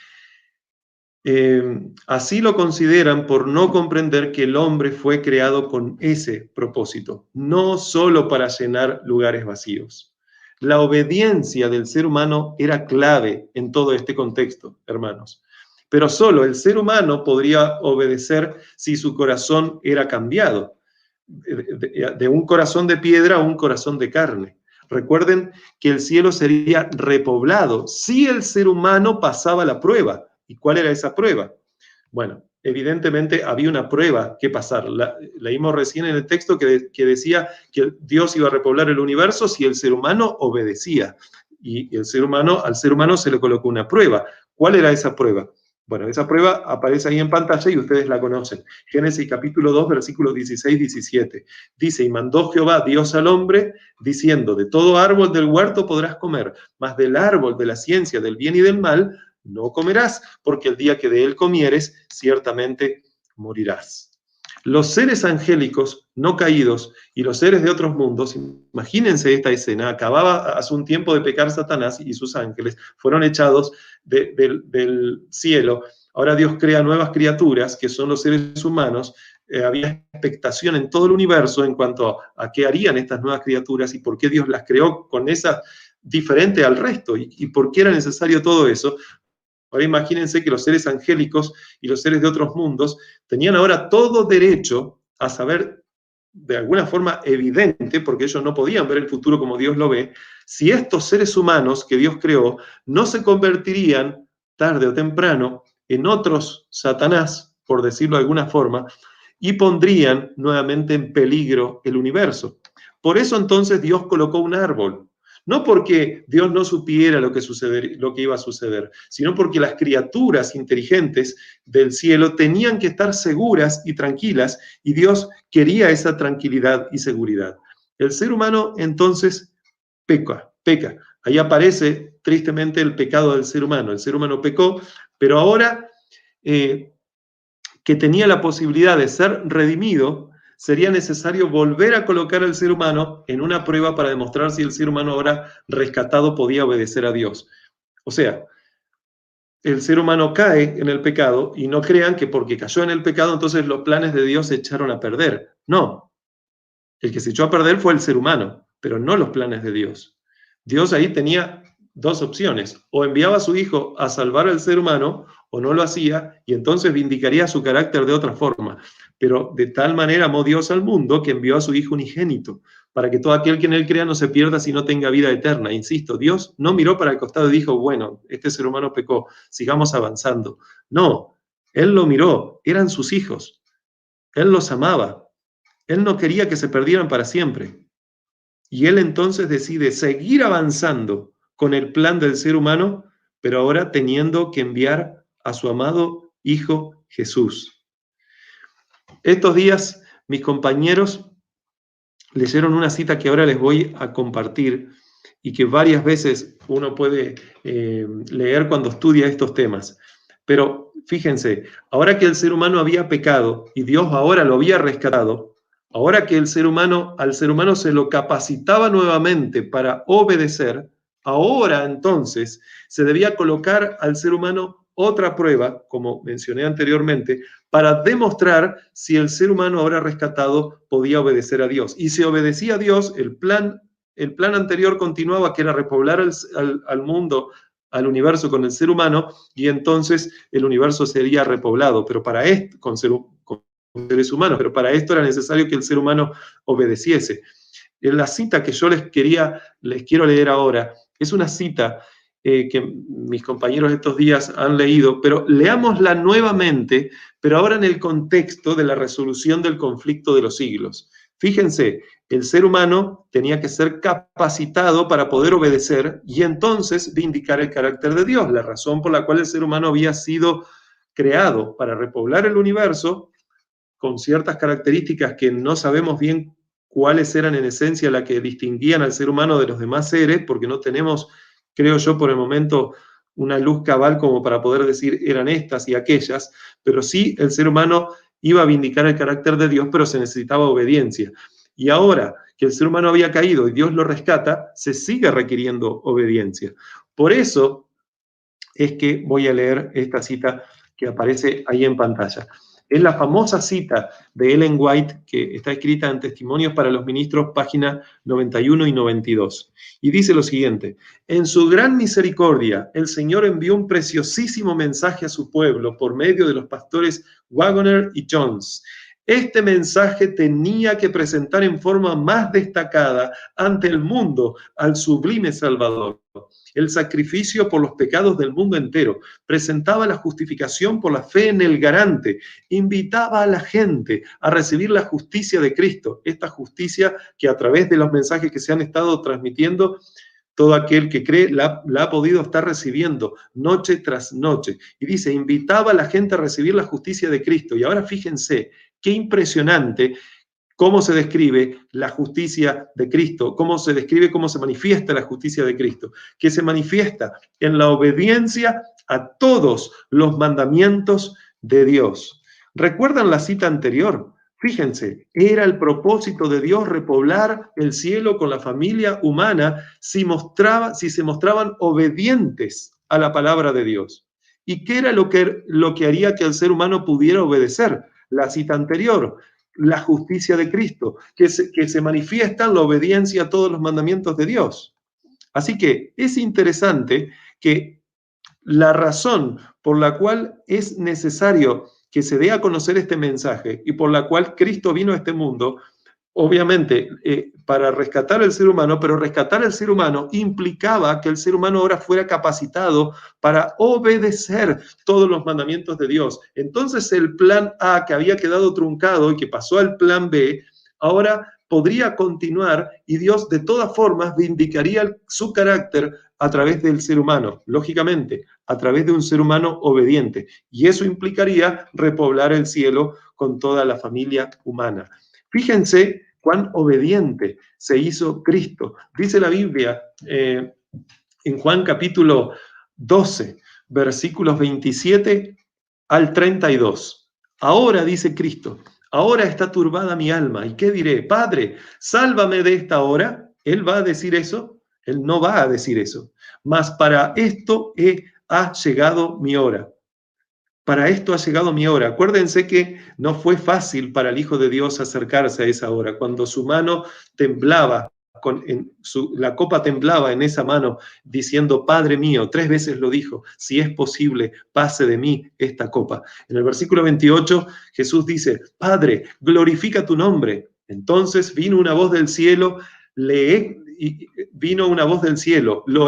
así lo consideran por no comprender que el hombre fue creado con ese propósito, no solo para llenar lugares vacíos. La obediencia del ser humano era clave en todo este contexto, hermanos. Pero solo el ser humano podría obedecer si su corazón era cambiado, de un corazón de piedra a un corazón de carne. Recuerden que el cielo sería repoblado si el ser humano pasaba la prueba. ¿Y cuál era esa prueba? Bueno, evidentemente había una prueba que pasar. Leímos recién en el texto que decía que Dios iba a repoblar el universo si el ser humano obedecía. Y al ser humano se le colocó una prueba. ¿Cuál era esa prueba? Bueno, esa prueba aparece ahí en pantalla y ustedes la conocen. Génesis capítulo 2, versículos 16-17. Dice, y mandó Jehová Dios al hombre, diciendo, de todo árbol del huerto podrás comer, mas del árbol de la ciencia del bien y del mal no comerás, porque el día que de él comieres, ciertamente morirás. Los seres angélicos no caídos y los seres de otros mundos, imagínense esta escena, acababa hace un tiempo de pecar Satanás y sus ángeles, fueron echados del cielo. Ahora Dios crea nuevas criaturas, que son los seres humanos. Había expectación en todo el universo en cuanto a qué harían estas nuevas criaturas y por qué Dios las creó con esa diferente al resto y por qué era necesario todo eso. Ahora imagínense que los seres angélicos y los seres de otros mundos tenían ahora todo derecho a saber de alguna forma evidente, porque ellos no podían ver el futuro como Dios lo ve, si estos seres humanos que Dios creó no se convertirían tarde o temprano en otros Satanás, por decirlo de alguna forma, y pondrían nuevamente en peligro el universo. Por eso entonces Dios colocó un árbol. No porque Dios no supiera lo que iba a suceder, sino porque las criaturas inteligentes del cielo tenían que estar seguras y tranquilas, y Dios quería esa tranquilidad y seguridad. El ser humano entonces peca. Ahí aparece tristemente el pecado del ser humano. El ser humano pecó, pero ahora que tenía la posibilidad de ser redimido, sería necesario volver a colocar al ser humano en una prueba para demostrar si el ser humano ahora rescatado podía obedecer a Dios. O sea, el ser humano cae en el pecado y no crean que porque cayó en el pecado entonces los planes de Dios se echaron a perder. No, el que se echó a perder fue el ser humano, pero no los planes de Dios. Dios ahí tenía dos opciones, o enviaba a su hijo a salvar al ser humano, o no lo hacía, y entonces vindicaría su carácter de otra forma. Pero de tal manera amó Dios al mundo que envió a su hijo unigénito, para que todo aquel que en él crea no se pierda, sino tenga vida eterna. Insisto, Dios no miró para el costado y dijo, bueno, este ser humano pecó, sigamos avanzando. No, Él lo miró, eran sus hijos, Él los amaba, Él no quería que se perdieran para siempre. Y Él entonces decide seguir avanzando con el plan del ser humano, pero ahora teniendo que enviar a su amado Hijo Jesús. Estos días mis compañeros leyeron una cita que ahora les voy a compartir y que varias veces uno puede leer cuando estudia estos temas. Pero fíjense, ahora que el ser humano había pecado y Dios ahora lo había rescatado, ahora que al ser humano se lo capacitaba nuevamente para obedecer, ahora entonces se debía colocar al ser humano otra prueba, como mencioné anteriormente, para demostrar si el ser humano ahora rescatado podía obedecer a Dios. Y si obedecía a Dios, el plan anterior continuaba, que era repoblar al mundo, al universo con el ser humano, y entonces el universo sería repoblado, pero para esto, con seres humanos, pero para esto era necesario que el ser humano obedeciese. La cita que yo les quiero leer ahora es una cita que mis compañeros estos días han leído, pero leámosla nuevamente, pero ahora en el contexto de la resolución del conflicto de los siglos. Fíjense, el ser humano tenía que ser capacitado para poder obedecer y entonces vindicar el carácter de Dios, la razón por la cual el ser humano había sido creado para repoblar el universo con ciertas características que no sabemos bien cuáles eran en esencia las que distinguían al ser humano de los demás seres, porque no tenemos, creo yo, por el momento una luz cabal como para poder decir eran estas y aquellas, pero sí el ser humano iba a vindicar el carácter de Dios, pero se necesitaba obediencia. Y ahora que el ser humano había caído y Dios lo rescata, se sigue requiriendo obediencia. Por eso es que voy a leer esta cita que aparece ahí en pantalla. Es la famosa cita de Ellen White, que está escrita en Testimonios para los Ministros, páginas 91 y 92. Y dice lo siguiente: en su gran misericordia, el Señor envió un preciosísimo mensaje a su pueblo por medio de los pastores Waggoner y Jones. Este mensaje tenía que presentar en forma más destacada ante el mundo al sublime Salvador. El sacrificio por los pecados del mundo entero, presentaba la justificación por la fe en el garante, invitaba a la gente a recibir la justicia de Cristo, esta justicia que a través de los mensajes que se han estado transmitiendo, todo aquel que cree la ha podido estar recibiendo noche tras noche. Y dice, invitaba a la gente a recibir la justicia de Cristo. Y ahora fíjense, qué impresionante cómo se describe la justicia de Cristo, cómo se describe, cómo se manifiesta la justicia de Cristo, que se manifiesta en la obediencia a todos los mandamientos de Dios. ¿Recuerdan la cita anterior? Fíjense, era el propósito de Dios repoblar el cielo con la familia humana si se mostraban obedientes a la palabra de Dios. ¿Y qué era lo que haría que el ser humano pudiera obedecer? La cita anterior, la justicia de Cristo, que se manifiesta en la obediencia a todos los mandamientos de Dios. Así que es interesante que la razón por la cual es necesario que se dé a conocer este mensaje y por la cual Cristo vino a este mundo, obviamente para rescatar al ser humano, pero rescatar al ser humano implicaba que el ser humano ahora fuera capacitado para obedecer todos los mandamientos de Dios. Entonces el plan A, que había quedado truncado y que pasó al plan B, ahora podría continuar y Dios de todas formas vindicaría su carácter a través del ser humano, lógicamente, a través de un ser humano obediente. Y eso implicaría repoblar el cielo con toda la familia humana. Fíjense cuán obediente se hizo Cristo. Dice la Biblia en Juan capítulo 12, versículos 27 al 32. Ahora, dice Cristo, ahora está turbada mi alma. ¿Y qué diré? Padre, sálvame de esta hora. ¿Él va a decir eso? Él no va a decir eso. Mas para esto ha llegado mi hora. Para esto ha llegado mi hora. Acuérdense que no fue fácil para el Hijo de Dios acercarse a esa hora. Cuando su mano temblaba, la copa temblaba en esa mano, diciendo, Padre mío, 3 veces lo dijo, si es posible, pase de mí esta copa. En el versículo 28, Jesús dice, Padre, glorifica tu nombre. Entonces vino una voz del cielo, lo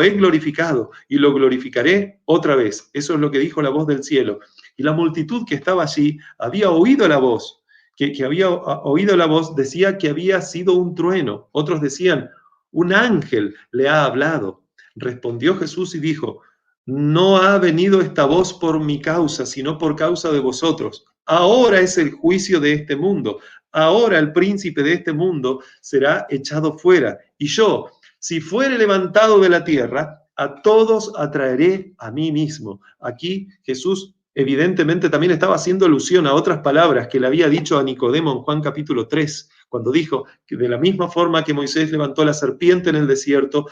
he glorificado y lo glorificaré otra vez. Eso es lo que dijo la voz del cielo. Y la multitud que estaba allí había oído la voz, que había oído la voz, decía que había sido un trueno. Otros decían, un ángel le ha hablado. Respondió Jesús y dijo, no ha venido esta voz por mi causa, sino por causa de vosotros. Ahora es el juicio de este mundo. Ahora el príncipe de este mundo será echado fuera. Y yo, si fuere levantado de la tierra, a todos atraeré a mí mismo. Aquí Jesús evidentemente también estaba haciendo alusión a otras palabras que le había dicho a Nicodemo en Juan capítulo 3, cuando dijo que de la misma forma que Moisés levantó la serpiente en el desierto,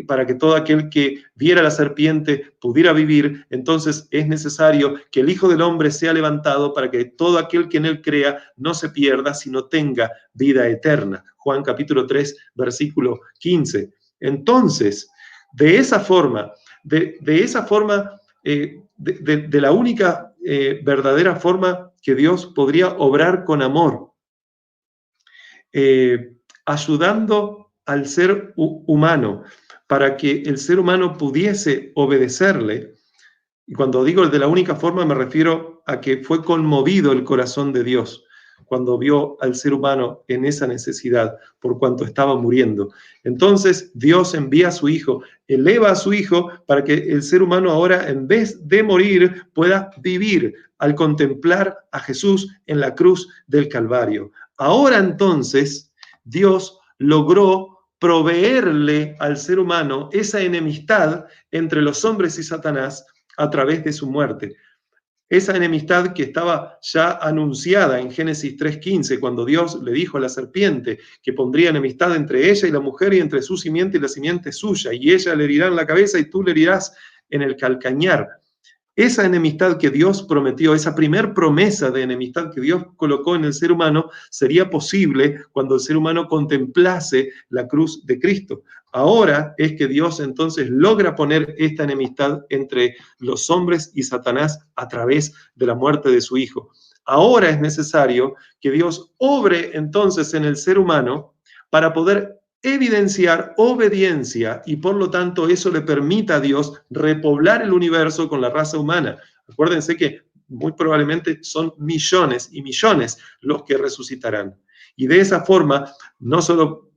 para que todo aquel que viera la serpiente pudiera vivir, entonces es necesario que el Hijo del Hombre sea levantado para que todo aquel que en él crea no se pierda, sino tenga vida eterna. Juan capítulo 3, versículo 15. Entonces, de esa forma, de la única verdadera forma que Dios podría obrar con amor, ayudando al ser humano para que el ser humano pudiese obedecerle. Y cuando digo de la única forma me refiero a que fue conmovido el corazón de Dios cuando vio al ser humano en esa necesidad por cuanto estaba muriendo. Entonces Dios envía a su Hijo, eleva a su Hijo para que el ser humano ahora, en vez de morir, pueda vivir al contemplar a Jesús en la cruz del Calvario. Ahora entonces Dios logró proveerle al ser humano esa enemistad entre los hombres y Satanás a través de su muerte. Esa enemistad que estaba ya anunciada en Génesis 3:15, cuando Dios le dijo a la serpiente que pondría enemistad entre ella y la mujer y entre su simiente y la simiente suya, y ella le herirá en la cabeza y tú le herirás en el calcañar. Esa enemistad que Dios prometió, esa primer promesa de enemistad que Dios colocó en el ser humano, sería posible cuando el ser humano contemplase la cruz de Cristo. Ahora es que Dios entonces logra poner esta enemistad entre los hombres y Satanás a través de la muerte de su Hijo. Ahora es necesario que Dios obre entonces en el ser humano para poder evidenciar obediencia y por lo tanto eso le permita a Dios repoblar el universo con la raza humana. Acuérdense que muy probablemente son millones y millones los que resucitarán. Y de esa forma, no solo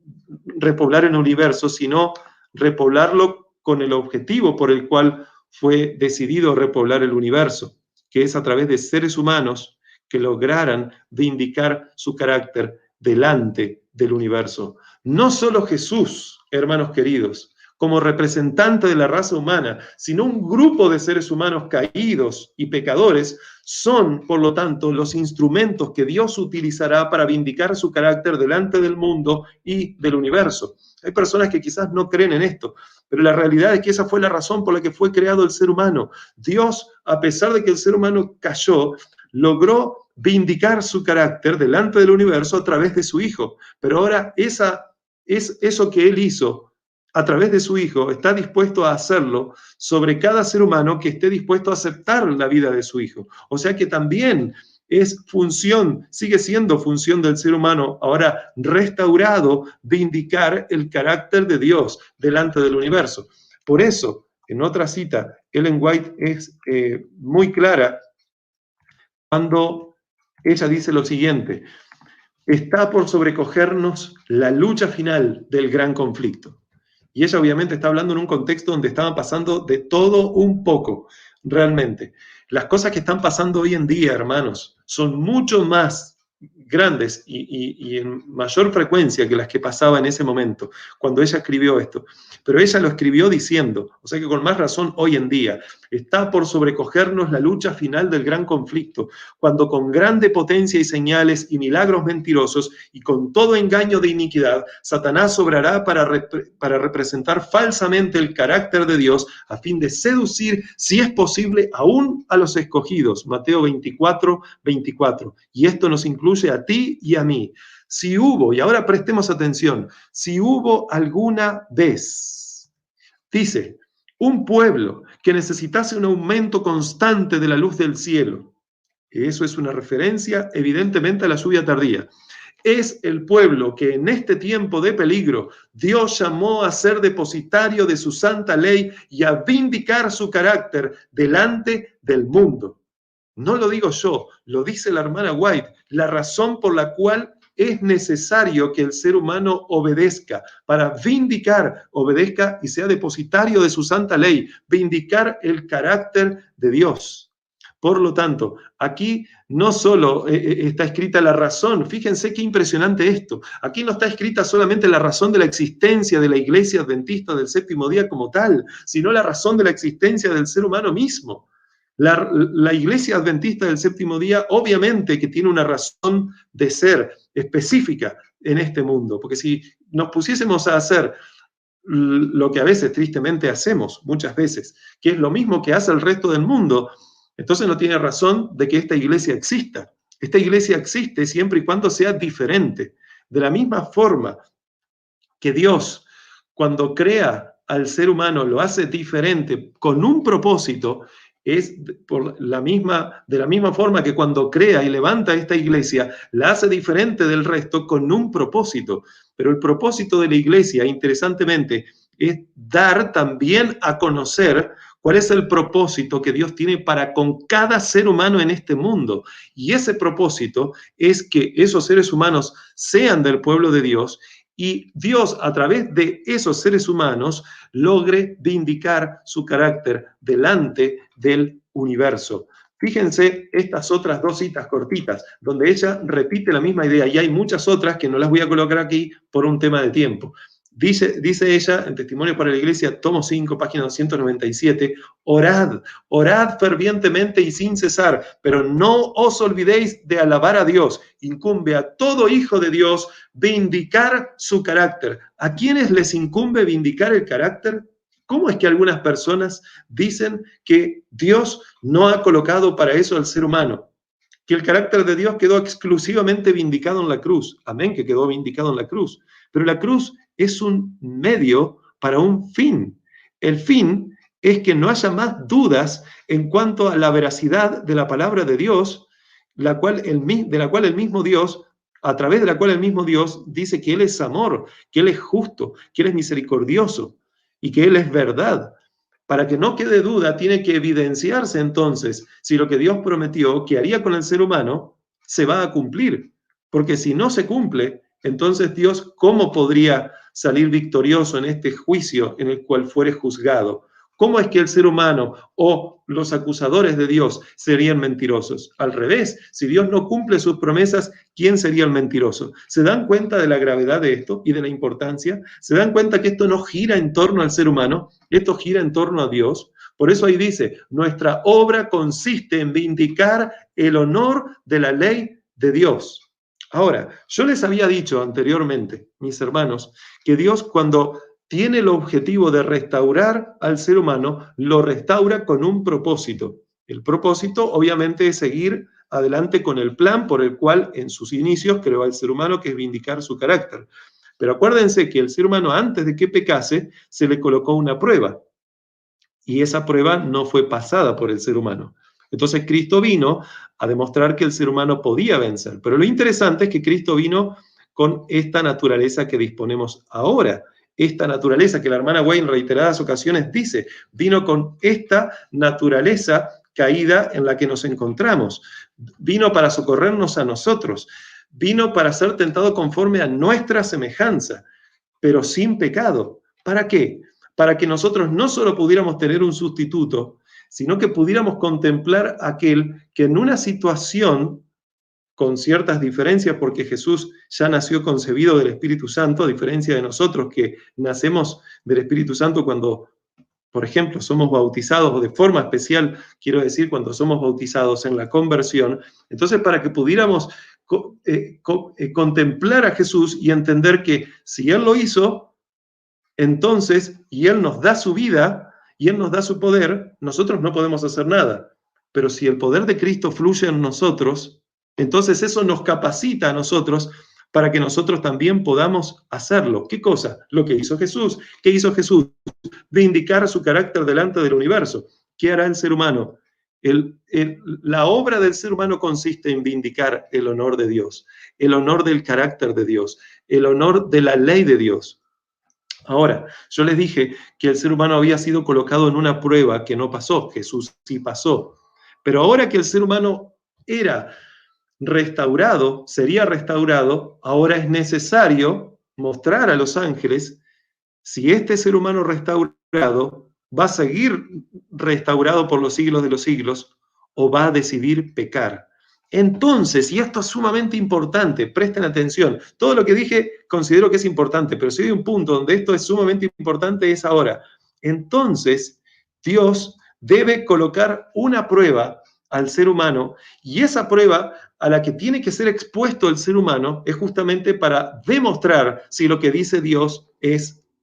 repoblar el universo, sino repoblarlo con el objetivo por el cual fue decidido repoblar el universo, que es a través de seres humanos que lograran vindicar su carácter delante del universo. No solo Jesús, hermanos queridos, como representante de la raza humana, sino un grupo de seres humanos caídos y pecadores, son, por lo tanto, los instrumentos que Dios utilizará para vindicar su carácter delante del mundo y del universo. Hay personas que quizás no creen en esto, pero la realidad es que esa fue la razón por la que fue creado el ser humano. Dios, a pesar de que el ser humano cayó, logró vindicar su carácter delante del universo a través de su Hijo. Pero ahora eso que Él hizo a través de su Hijo, está dispuesto a hacerlo sobre cada ser humano que esté dispuesto a aceptar la vida de su Hijo. O sea que también es función, sigue siendo función del ser humano, ahora restaurado, vindicar el carácter de Dios delante del universo. Por eso, en otra cita, Ellen White es muy clara cuando ella dice lo siguiente: está por sobrecogernos la lucha final del gran conflicto. Y ella obviamente está hablando en un contexto donde estaban pasando de todo un poco, realmente. Las cosas que están pasando hoy en día, hermanos, son mucho más grandes y en mayor frecuencia que las que pasaba en ese momento, cuando ella escribió esto. Pero ella lo escribió diciendo, o sea que con más razón hoy en día, está por sobrecogernos la lucha final del gran conflicto, cuando con grande potencia y señales y milagros mentirosos y con todo engaño de iniquidad, Satanás obrará para representar falsamente el carácter de Dios a fin de seducir, si es posible, aún a los escogidos. Mateo 24, 24. Y esto nos incluye a ti y a mí. Si hubo, y ahora prestemos atención, si hubo alguna vez, dice, un pueblo que necesitase un aumento constante de la luz del cielo, eso es una referencia evidentemente a la lluvia tardía, es el pueblo que en este tiempo de peligro Dios llamó a ser depositario de su santa ley y a vindicar su carácter delante del mundo. No lo digo yo, lo dice la hermana White, la razón por la cual es necesario que el ser humano obedezca, para vindicar, obedezca y sea depositario de su santa ley, vindicar el carácter de Dios. Por lo tanto, aquí no solo está escrita la razón, fíjense qué impresionante esto, aquí no está escrita solamente la razón de la existencia de la Iglesia Adventista del Séptimo Día como tal, sino la razón de la existencia del ser humano mismo. La Iglesia Adventista del Séptimo Día obviamente que tiene una razón de ser específica en este mundo, porque si nos pusiésemos a hacer lo que a veces tristemente hacemos, muchas veces, que es lo mismo que hace el resto del mundo, entonces no tiene razón de que esta iglesia exista. Esta iglesia existe siempre y cuando sea diferente. De la misma forma que Dios, cuando crea al ser humano, lo hace diferente con un propósito, es de la misma forma que cuando crea y levanta esta iglesia, la hace diferente del resto con un propósito. Pero el propósito de la iglesia, interesantemente, es dar también a conocer cuál es el propósito que Dios tiene para con cada ser humano en este mundo. Y ese propósito es que esos seres humanos sean del pueblo de Dios y Dios, a través de esos seres humanos, logre vindicar su carácter delante del universo. Fíjense estas otras dos citas cortitas, donde ella repite la misma idea, y hay muchas otras que no las voy a colocar aquí por un tema de tiempo. Dice ella en Testimonio para la Iglesia, tomo 5, página 297, orad fervientemente y sin cesar, pero no os olvidéis de alabar a Dios. Incumbe a todo hijo de Dios vindicar su carácter. ¿A quiénes les incumbe vindicar el carácter? ¿Cómo es que algunas personas dicen que Dios no ha colocado para eso al ser humano? Que el carácter de Dios quedó exclusivamente vindicado en la cruz. Amén, que quedó vindicado en la cruz. Pero la cruz es un medio para un fin. El fin es que no haya más dudas en cuanto a la veracidad de la palabra de Dios, de la cual el mismo Dios, a través de la cual el mismo Dios dice que Él es amor, que Él es justo, que Él es misericordioso y que Él es verdad. Para que no quede duda, tiene que evidenciarse entonces si lo que Dios prometió que haría con el ser humano se va a cumplir. Porque si no se cumple, entonces Dios, ¿cómo podría salir victorioso en este juicio en el cual fuere juzgado? ¿Cómo es que el ser humano o los acusadores de Dios serían mentirosos? Al revés, si Dios no cumple sus promesas, ¿quién sería el mentiroso? ¿Se dan cuenta de la gravedad de esto y de la importancia? ¿Se dan cuenta que esto no gira en torno al ser humano? Esto gira en torno a Dios. Por eso ahí dice, nuestra obra consiste en vindicar el honor de la ley de Dios. Ahora, yo les había dicho anteriormente, mis hermanos, que Dios cuando tiene el objetivo de restaurar al ser humano, lo restaura con un propósito. El propósito, obviamente, es seguir adelante con el plan por el cual en sus inicios creó al ser humano, que es vindicar su carácter. Pero acuérdense que el ser humano, antes de que pecase, se le colocó una prueba. Y esa prueba no fue pasada por el ser humano. Entonces Cristo vino a demostrar que el ser humano podía vencer. Pero lo interesante es que Cristo vino con esta naturaleza que disponemos ahora. Esta naturaleza que la hermana Wayne en reiteradas ocasiones dice, vino con esta naturaleza caída en la que nos encontramos. Vino para socorrernos a nosotros. Vino para ser tentado conforme a nuestra semejanza, pero sin pecado. ¿Para qué? Para que nosotros no solo pudiéramos tener un sustituto, sino que pudiéramos contemplar a aquel que en una situación con ciertas diferencias, porque Jesús ya nació concebido del Espíritu Santo, a diferencia de nosotros que nacemos del Espíritu Santo cuando, por ejemplo, somos bautizados, o de forma especial, quiero decir, cuando somos bautizados en la conversión. Entonces, para que pudiéramos contemplar a Jesús y entender que si Él lo hizo, entonces, y Él nos da su vida, y Él nos da su poder, nosotros no podemos hacer nada. Pero si el poder de Cristo fluye en nosotros, entonces eso nos capacita a nosotros para que nosotros también podamos hacerlo. ¿Qué cosa? Lo que hizo Jesús. ¿Qué hizo Jesús? Vindicar su carácter delante del universo. ¿Qué hará el ser humano? La obra del ser humano consiste en vindicar el honor de Dios, el honor del carácter de Dios, el honor de la ley de Dios. Ahora, yo les dije que el ser humano había sido colocado en una prueba que no pasó. Jesús sí pasó. Pero ahora que el ser humano era restaurado, sería restaurado, ahora es necesario mostrar a los ángeles si este ser humano restaurado va a seguir restaurado por los siglos de los siglos o va a decidir pecar. Entonces, y esto es sumamente importante, presten atención, todo lo que dije considero que es importante, pero si hay un punto donde esto es sumamente importante es ahora. Entonces, Dios debe colocar una prueba al ser humano, y esa prueba a la que tiene que ser expuesto el ser humano es justamente para demostrar si lo que dice Dios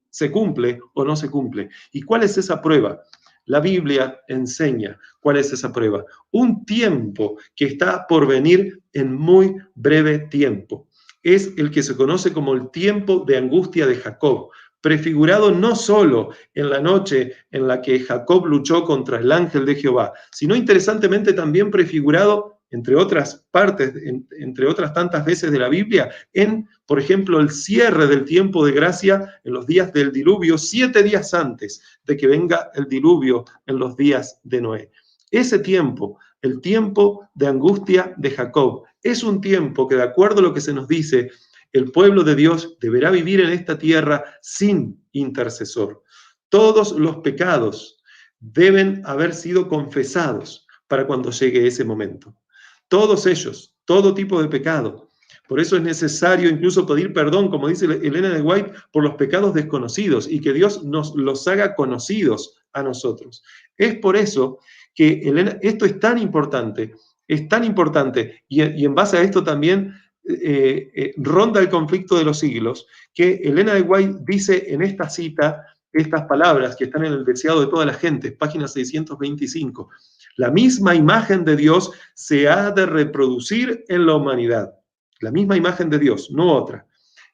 se cumple o no se cumple. ¿Y cuál es esa prueba? La Biblia enseña cuál es esa prueba. Un tiempo que está por venir en muy breve tiempo. Es el que se conoce como el tiempo de angustia de Jacob. prefigurado no solo en la noche en la que Jacob luchó contra el ángel de Jehová, sino interesantemente también prefigurado, entre otras partes, entre otras tantas veces de la Biblia, en, por ejemplo, el cierre del tiempo de gracia en los días del diluvio, 7 días antes de que venga el diluvio en los días de Noé. Ese tiempo, el tiempo de angustia de Jacob, es un tiempo que, de acuerdo a lo que se nos dice, el pueblo de Dios deberá vivir en esta tierra sin intercesor. Todos los pecados deben haber sido confesados para cuando llegue ese momento. Todos ellos, todo tipo de pecado. Por eso es necesario incluso pedir perdón, como dice Elena de White, por los pecados desconocidos y que Dios nos los haga conocidos a nosotros. Es por eso que esto es tan importante, y en base a esto también ronda el conflicto de los siglos, que Elena de White dice en esta cita, estas palabras que están en el deseado de toda la gente, página 625, la misma imagen de Dios se ha de reproducir en la humanidad, la misma imagen de Dios, no otra.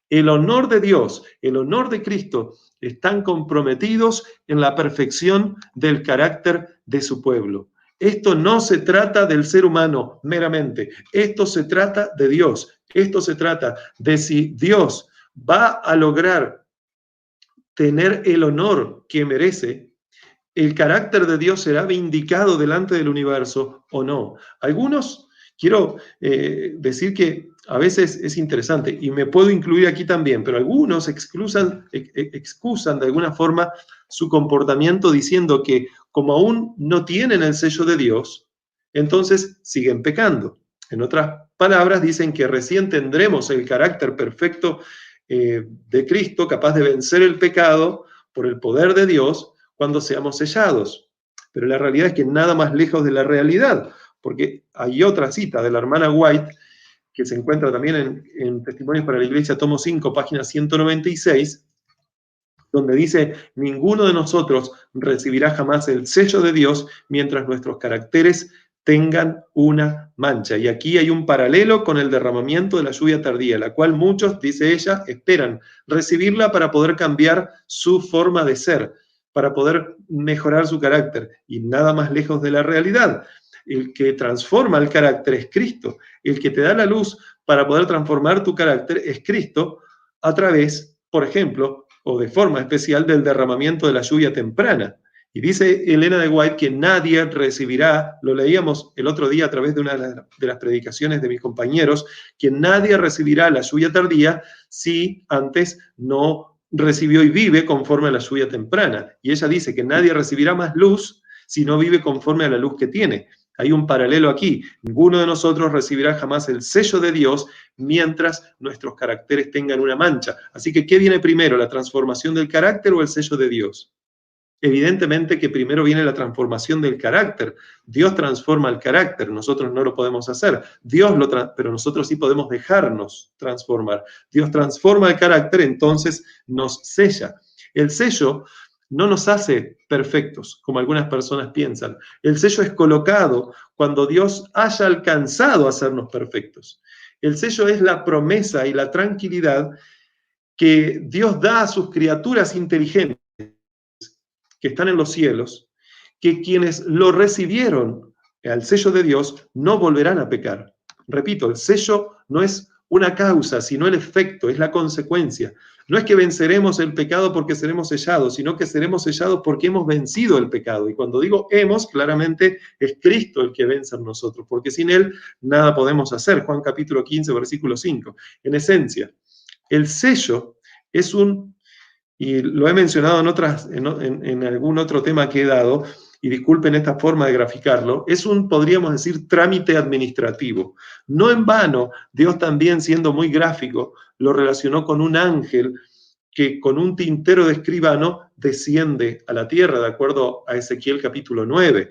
El honor de Dios, el honor de Cristo, están comprometidos en la perfección del carácter de su pueblo. Esto no se trata del ser humano meramente, esto se trata de Dios, esto se trata de si Dios va a lograr tener el honor que merece, el carácter de Dios será vindicado delante del universo o no. Algunos, quiero decir que a veces es interesante, y me puedo incluir aquí también, pero algunos excusan de alguna forma su comportamiento diciendo que como aún no tienen el sello de Dios, entonces siguen pecando. En otras palabras, dicen que recién tendremos el carácter perfecto de Cristo, capaz de vencer el pecado por el poder de Dios, cuando seamos sellados. Pero la realidad es que nada más lejos de la realidad, porque hay otra cita de la hermana White, que se encuentra también en Testimonios para la Iglesia, tomo 5, página 196, donde dice, ninguno de nosotros recibirá jamás el sello de Dios mientras nuestros caracteres tengan una mancha. Y aquí hay un paralelo con el derramamiento de la lluvia tardía, la cual muchos, dice ella, esperan recibirla para poder cambiar su forma de ser, para poder mejorar su carácter, y nada más lejos de la realidad. El que transforma el carácter es Cristo. El que te da la luz para poder transformar tu carácter es Cristo a través, por ejemplo, o de forma especial, del derramamiento de la lluvia temprana. Y dice Elena de White que nadie recibirá, lo leíamos el otro día a través de una de las predicaciones de mis compañeros, que nadie recibirá la lluvia tardía si antes no recibió y vive conforme a la lluvia temprana. Y ella dice que nadie recibirá más luz si no vive conforme a la luz que tiene. Hay un paralelo aquí. Ninguno de nosotros recibirá jamás el sello de Dios mientras nuestros caracteres tengan una mancha. Así que, ¿qué viene primero, la transformación del carácter o el sello de Dios? Evidentemente que primero viene la transformación del carácter. Dios transforma el carácter, nosotros no lo podemos hacer. Pero nosotros sí podemos dejarnos transformar. Dios transforma el carácter, entonces nos sella. El sello no nos hace perfectos, como algunas personas piensan. El sello es colocado cuando Dios haya alcanzado a hacernos perfectos. El sello es la promesa y la tranquilidad que Dios da a sus criaturas inteligentes que están en los cielos, que quienes lo recibieron al sello de Dios no volverán a pecar. Repito, el sello no es una causa, sino el efecto, es la consecuencia. No es que venceremos el pecado porque seremos sellados, sino que seremos sellados porque hemos vencido el pecado. Y cuando digo hemos, claramente es Cristo el que vence en nosotros, porque sin Él nada podemos hacer. Juan capítulo 15, versículo 5. En esencia, el sello es y lo he mencionado en algún otro tema que he dado, y disculpen esta forma de graficarlo, es podríamos decir, trámite administrativo. No en vano, Dios también, siendo muy gráfico, lo relacionó con un ángel que con un tintero de escribano desciende a la tierra, de acuerdo a Ezequiel capítulo 9.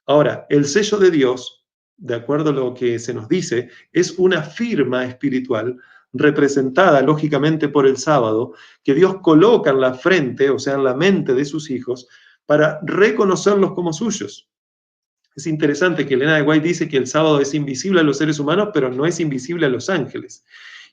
Ahora, el sello de Dios, de acuerdo a lo que se nos dice, es una firma espiritual representada lógicamente por el sábado, que Dios coloca en la frente, o sea, en la mente de sus hijos, para reconocerlos como suyos. Es interesante que Elena de White dice que el sábado es invisible a los seres humanos, pero no es invisible a los ángeles.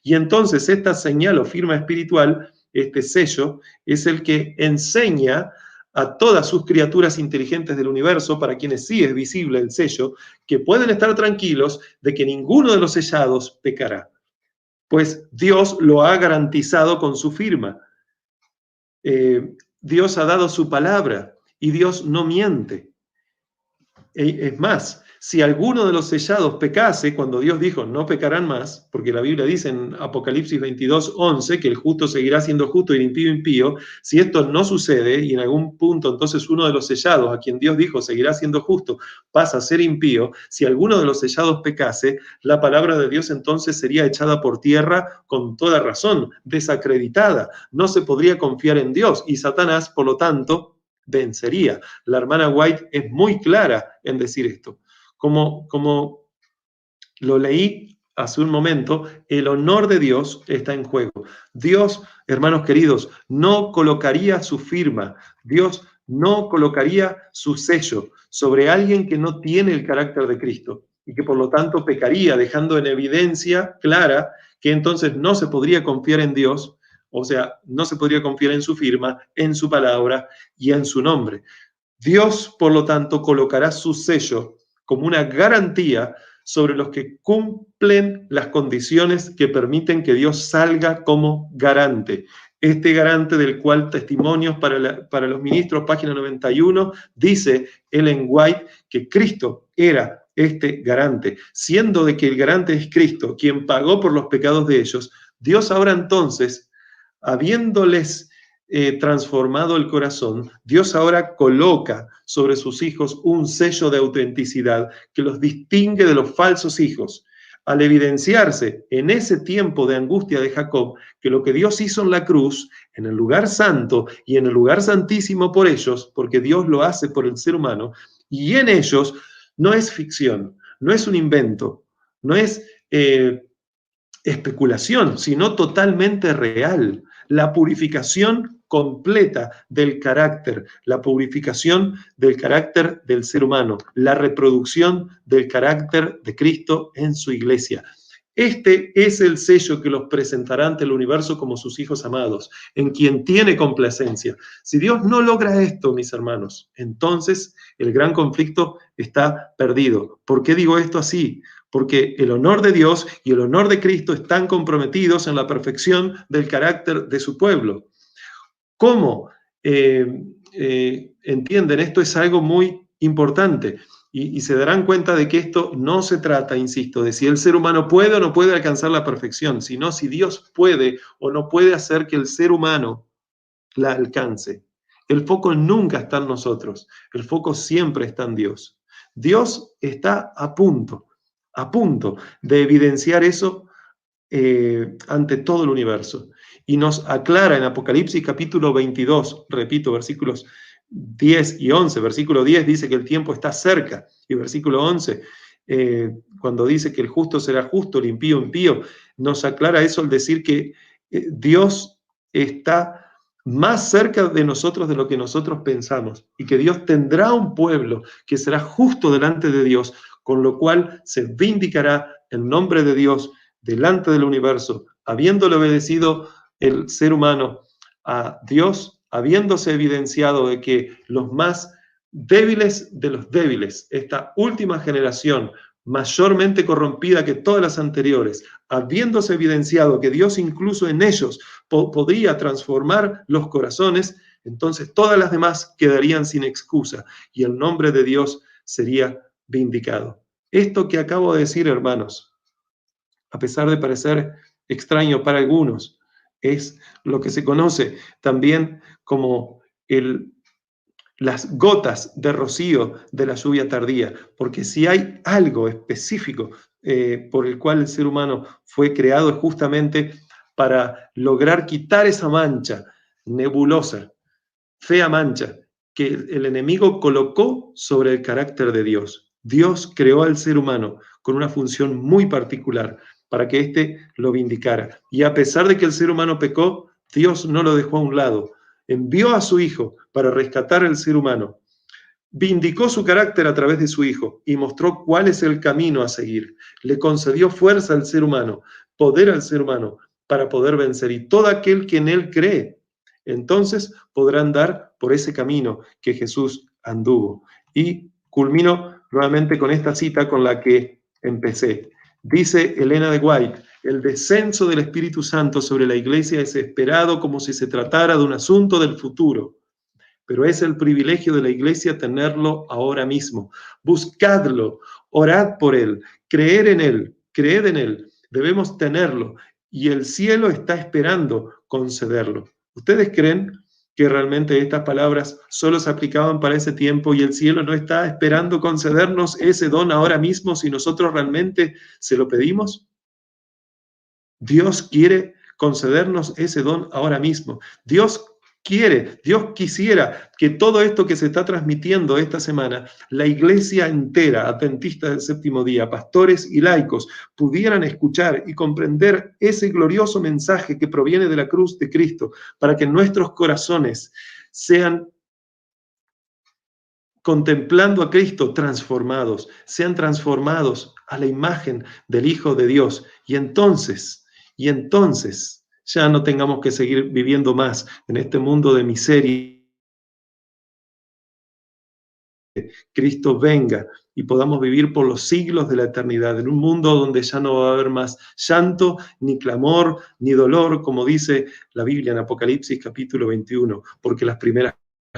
Y entonces esta señal o firma espiritual este sello, es el que enseña a todas sus criaturas inteligentes del universo, para quienes sí es visible el sello, que pueden estar tranquilos de que ninguno de los sellados pecará, pues Dios lo ha garantizado con su firma. Dios ha dado su palabra y Dios no miente. Es más, si alguno de los sellados pecase, cuando Dios dijo no pecarán más, porque la Biblia dice en Apocalipsis 22:11 que el justo seguirá siendo justo y el impío impío, si esto no sucede y en algún punto entonces uno de los sellados, a quien Dios dijo seguirá siendo justo, pasa a ser impío, si alguno de los sellados pecase, la palabra de Dios entonces sería echada por tierra con toda razón, desacreditada, no se podría confiar en Dios y Satanás, por lo tanto, vencería. La hermana White es muy clara en decir esto. Como lo leí hace un momento, el honor de Dios está en juego. Dios, hermanos queridos, no colocaría su firma, Dios no colocaría su sello sobre alguien que no tiene el carácter de Cristo y que por lo tanto pecaría, dejando en evidencia clara que entonces no se podría confiar en Dios, o sea, no se podría confiar en su firma, en su palabra y en su nombre. Dios, por lo tanto, colocará su sello como una garantía sobre los que cumplen las condiciones que permiten que Dios salga como garante. Este garante del cual Testimonios para los Ministros, página 91, dice Ellen White que Cristo era este garante. Siendo de que el garante es Cristo, quien pagó por los pecados de ellos, Dios ahora entonces, habiéndoles transformado el corazón, Dios ahora coloca sobre sus hijos un sello de autenticidad que los distingue de los falsos hijos, al evidenciarse en ese tiempo de angustia de Jacob que lo que Dios hizo en la cruz, en el lugar santo y en el lugar santísimo por ellos, porque Dios lo hace por el ser humano, y en ellos no es ficción, no es un invento, no es especulación, sino totalmente real. La purificación completa del carácter, la purificación del carácter del ser humano, la reproducción del carácter de Cristo en su iglesia. Este es el sello que los presentará ante el universo como sus hijos amados, en quien tiene complacencia. Si Dios no logra esto, mis hermanos, entonces el gran conflicto está perdido. ¿Por qué digo esto así? Porque el honor de Dios y el honor de Cristo están comprometidos en la perfección del carácter de su pueblo. ¿Cómo entienden? Esto es algo muy importante y se darán cuenta de que esto no se trata, insisto, de si el ser humano puede o no puede alcanzar la perfección, sino si Dios puede o no puede hacer que el ser humano la alcance. El foco nunca está en nosotros, el foco siempre está en Dios. Dios está a punto de evidenciar eso ante todo el universo. Y nos aclara en Apocalipsis capítulo 22, repito, versículos 10 y 11. Versículo 10 dice que el tiempo está cerca. Y versículo 11, cuando dice que el justo será justo, el impío impío, nos aclara eso al decir que Dios está más cerca de nosotros de lo que nosotros pensamos y que Dios tendrá un pueblo que será justo delante de Dios, con lo cual se vindicará el nombre de Dios delante del universo, habiéndole obedecido el ser humano a Dios, habiéndose evidenciado de que los más débiles de los débiles, esta última generación, mayormente corrompida que todas las anteriores, habiéndose evidenciado que Dios incluso en ellos podría transformar los corazones, entonces todas las demás quedarían sin excusa y el nombre de Dios sería vindicado. Esto que acabo de decir, hermanos, a pesar de parecer extraño para algunos, es lo que se conoce también como las gotas de rocío de la lluvia tardía, porque si hay algo específico por el cual el ser humano fue creado es justamente para lograr quitar esa mancha nebulosa, fea mancha, que el enemigo colocó sobre el carácter de Dios. Dios creó al ser humano con una función muy particular, para que éste lo vindicara. Y a pesar de que el ser humano pecó, Dios no lo dejó a un lado. Envió a su Hijo para rescatar al ser humano. Vindicó su carácter a través de su Hijo y mostró cuál es el camino a seguir. Le concedió fuerza al ser humano, poder al ser humano, para poder vencer, y todo aquel que en Él cree, entonces podrá andar por ese camino que Jesús anduvo. Y culmino nuevamente con esta cita con la que empecé. Dice Elena de White: el descenso del Espíritu Santo sobre la iglesia es esperado como si se tratara de un asunto del futuro, pero es el privilegio de la iglesia tenerlo ahora mismo. Buscadlo, orad por él, creed en él, debemos tenerlo, y el cielo está esperando concederlo. ¿Ustedes creen que realmente estas palabras solo se aplicaban para ese tiempo y el cielo no está esperando concedernos ese don ahora mismo si nosotros realmente se lo pedimos? Dios quiere concedernos ese don ahora mismo. Dios quisiera que todo esto que se está transmitiendo esta semana, la iglesia entera, adventista del séptimo día, pastores y laicos, pudieran escuchar y comprender ese glorioso mensaje que proviene de la cruz de Cristo, para que nuestros corazones sean, contemplando a Cristo, transformados, sean transformados a la imagen del Hijo de Dios. Y entonces ya no tengamos que seguir viviendo más en este mundo de miseria. Cristo venga y podamos vivir por los siglos de la eternidad, en un mundo donde ya no va a haber más llanto, ni clamor, ni dolor, como dice la Biblia en Apocalipsis capítulo 21, porque las primeras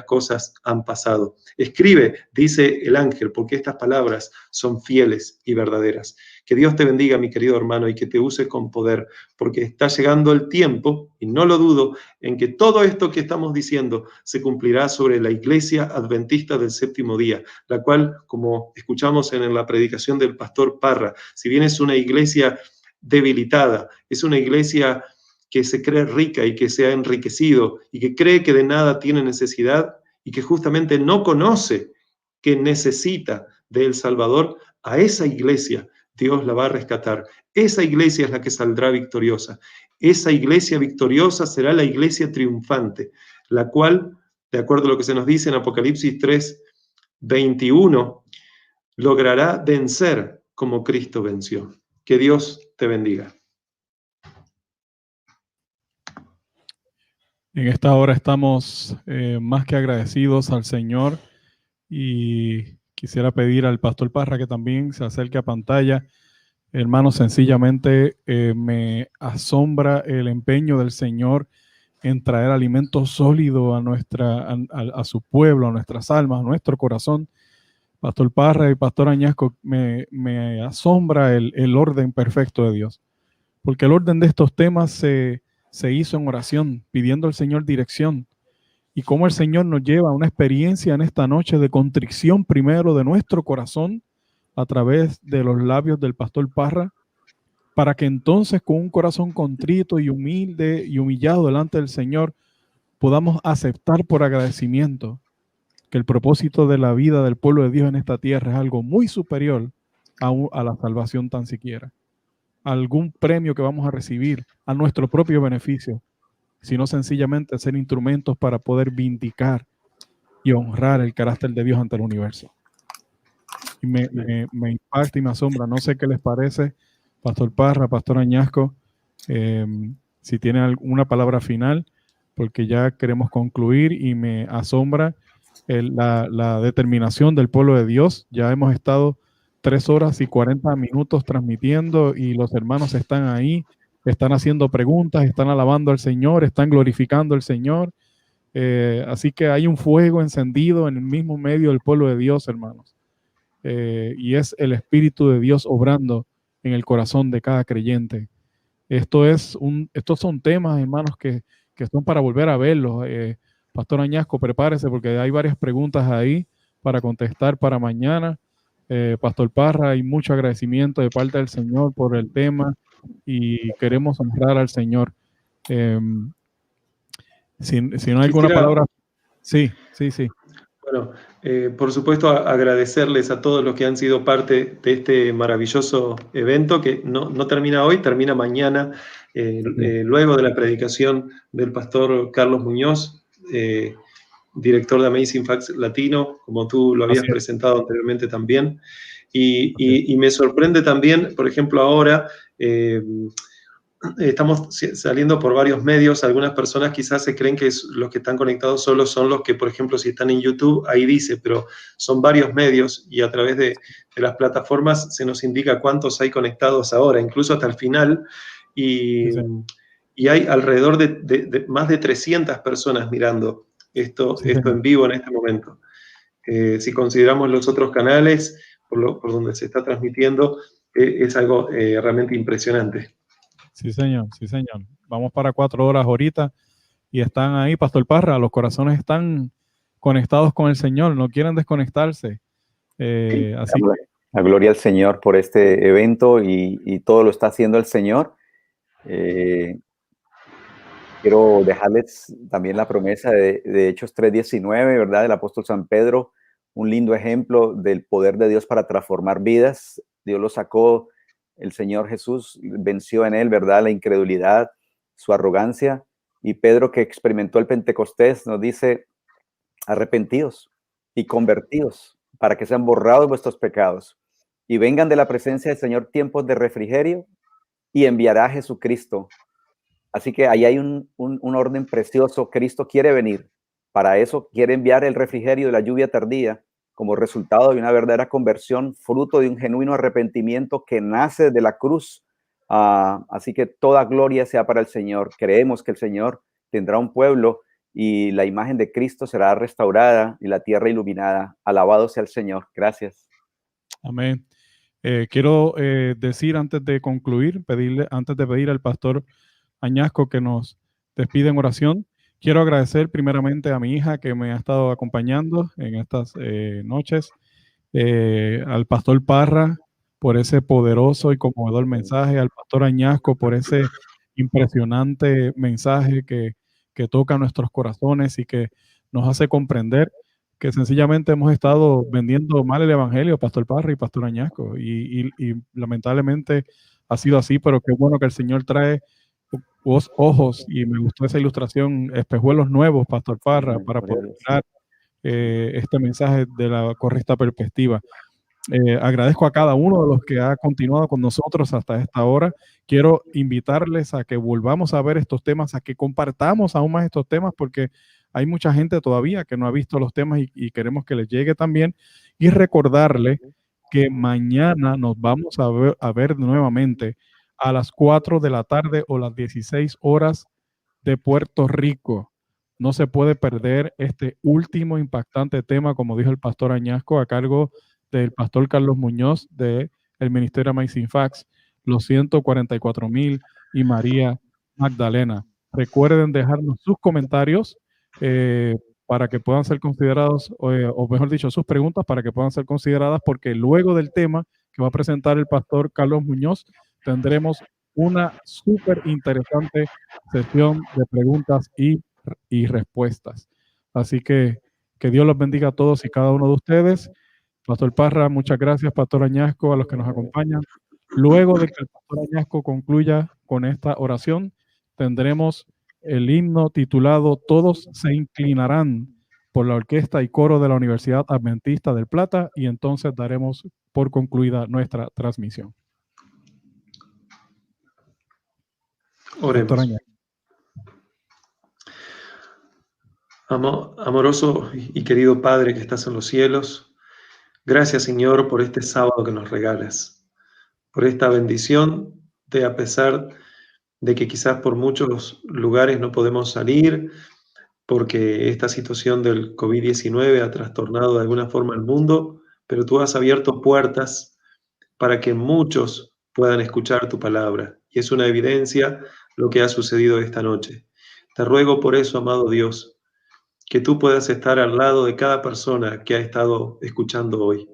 cosas han pasado. Escribe, dice el ángel, porque estas palabras son fieles y verdaderas. Que Dios te bendiga, mi querido hermano, y que te use con poder, porque está llegando el tiempo, y no lo dudo, en que todo esto que estamos diciendo se cumplirá sobre la iglesia adventista del séptimo día, la cual, como escuchamos en la predicación del pastor Parra, si bien es una iglesia debilitada, es una iglesia que se cree rica y que se ha enriquecido y que cree que de nada tiene necesidad y que justamente no conoce que necesita del Salvador, a esa iglesia Dios la va a rescatar. Esa iglesia es la que saldrá victoriosa. Esa iglesia victoriosa será la iglesia triunfante, la cual, de acuerdo a lo que se nos dice en Apocalipsis 3:21, logrará vencer como Cristo venció. Que Dios te bendiga. En esta hora estamos más que agradecidos al Señor, y quisiera pedir al pastor Parra que también se acerque a pantalla. Hermanos, sencillamente me asombra el empeño del Señor en traer alimento sólido a su pueblo, a nuestras almas, a nuestro corazón. Pastor Parra y Pastor Añasco, me asombra el orden perfecto de Dios, porque el orden de estos temas se hizo en oración, pidiendo al Señor dirección, y cómo el Señor nos lleva a una experiencia en esta noche de contrición primero de nuestro corazón a través de los labios del pastor Parra, para que entonces con un corazón contrito y humilde y humillado delante del Señor podamos aceptar por agradecimiento que el propósito de la vida del pueblo de Dios en esta tierra es algo muy superior a la salvación tan siquiera, algún premio que vamos a recibir a nuestro propio beneficio, sino sencillamente ser instrumentos para poder vindicar y honrar el carácter de Dios ante el universo. Y me impacta y me asombra. No sé qué les parece, Pastor Parra, Pastor Añasco, si tienen alguna palabra final, porque ya queremos concluir, y me asombra la determinación del pueblo de Dios. Ya hemos estado 3 horas y 40 minutos transmitiendo, y los hermanos están ahí, están haciendo preguntas, están alabando al Señor, están glorificando al Señor. Así que hay un fuego encendido en el mismo medio del pueblo de Dios, hermanos. Y es el Espíritu de Dios obrando en el corazón de cada creyente. Estos son temas, hermanos, que son para volver a verlos. Pastor Añasco, prepárese, porque hay varias preguntas ahí para contestar para mañana. Pastor Parra, hay mucho agradecimiento de parte del Señor por el tema, y queremos honrar al Señor. Si no hay alguna palabra. Sí. Bueno, por supuesto, agradecerles a todos los que han sido parte de este maravilloso evento, que no termina hoy, termina mañana, luego de la predicación del pastor Carlos Muñoz, director de Amazing Facts Latino, como tú lo habías presentado anteriormente también. Y me sorprende también, por ejemplo, ahora, estamos saliendo por varios medios. Algunas personas quizás se creen que los que están conectados solo son los que, por ejemplo, si están en YouTube, ahí dice, pero son varios medios y a través de las plataformas se nos indica cuántos hay conectados ahora, incluso hasta el final. Y, Sí, y hay alrededor de más de 300 personas mirando esto señor. en vivo en este momento. Si consideramos los otros canales por donde se está transmitiendo, es algo realmente impresionante. Sí, señor, sí, señor. Vamos para 4 horas ahorita y están ahí, Pastor Parra, los corazones están conectados con el Señor, no quieren desconectarse. Así La gloria al Señor por este evento y todo lo está haciendo el Señor. Quiero dejarles también la promesa de Hechos 3:19, ¿verdad? Del apóstol San Pedro, un lindo ejemplo del poder de Dios para transformar vidas. Dios lo sacó, el Señor Jesús venció en él, ¿verdad? La incredulidad, su arrogancia. Y Pedro, que experimentó el Pentecostés, nos dice, arrepentidos y convertidos para que sean borrados vuestros pecados y vengan de la presencia del Señor tiempos de refrigerio y enviará a Jesucristo. Así que ahí hay un orden precioso. Cristo quiere venir. Para eso quiere enviar el refrigerio de la lluvia tardía como resultado de una verdadera conversión, fruto de un genuino arrepentimiento que nace de la cruz. Así que toda gloria sea para el Señor. Creemos que el Señor tendrá un pueblo y la imagen de Cristo será restaurada y la tierra iluminada. Alabado sea el Señor. Gracias. Amén. Quiero decir antes de concluir, antes de pedir al pastor Añasco que nos despide en oración, quiero agradecer primeramente a mi hija que me ha estado acompañando en estas noches, al pastor Parra por ese poderoso y conmovedor mensaje, al pastor Añasco por ese impresionante mensaje que toca nuestros corazones y que nos hace comprender que sencillamente hemos estado vendiendo mal el evangelio, pastor Parra y pastor Añasco, y lamentablemente ha sido así, pero qué bueno que el Señor trae ojos, y me gustó esa ilustración, espejuelos nuevos, pastor Parra, para poder mirar este mensaje de la correcta perspectiva. Agradezco a cada uno de los que ha continuado con nosotros hasta esta hora. Quiero invitarles a que volvamos a ver estos temas, a que compartamos aún más estos temas, porque hay mucha gente todavía que no ha visto los temas y queremos que les llegue también. Y recordarle que mañana nos vamos a ver nuevamente a las 4 de la tarde o las 16 horas de Puerto Rico. No se puede perder este último impactante tema, como dijo el pastor Añasco, a cargo del pastor Carlos Muñoz del Ministerio Amazing Facts, los 144,000 y María Magdalena. Recuerden dejarnos sus comentarios para que puedan ser considerados, o mejor dicho, sus preguntas para que puedan ser consideradas, porque luego del tema que va a presentar el pastor Carlos Muñoz, tendremos una súper interesante sesión de preguntas y respuestas. Así que Dios los bendiga a todos y cada uno de ustedes. Pastor Parra, muchas gracias, Pastor Añasco, a los que nos acompañan. Luego de que el Pastor Añasco concluya con esta oración, tendremos el himno titulado Todos se inclinarán, por la orquesta y coro de la Universidad Adventista del Plata, y entonces daremos por concluida nuestra transmisión. Oremos. Amoroso y querido Padre que estás en los cielos, gracias, Señor, por este sábado que nos regalas, por esta bendición de, a pesar de que quizás por muchos lugares no podemos salir, porque esta situación del COVID-19 ha trastornado de alguna forma el mundo, pero tú has abierto puertas para que muchos puedan escuchar tu palabra. Y es una evidencia lo que ha sucedido esta noche. Te ruego por eso, amado Dios, que tú puedas estar al lado de cada persona que ha estado escuchando hoy.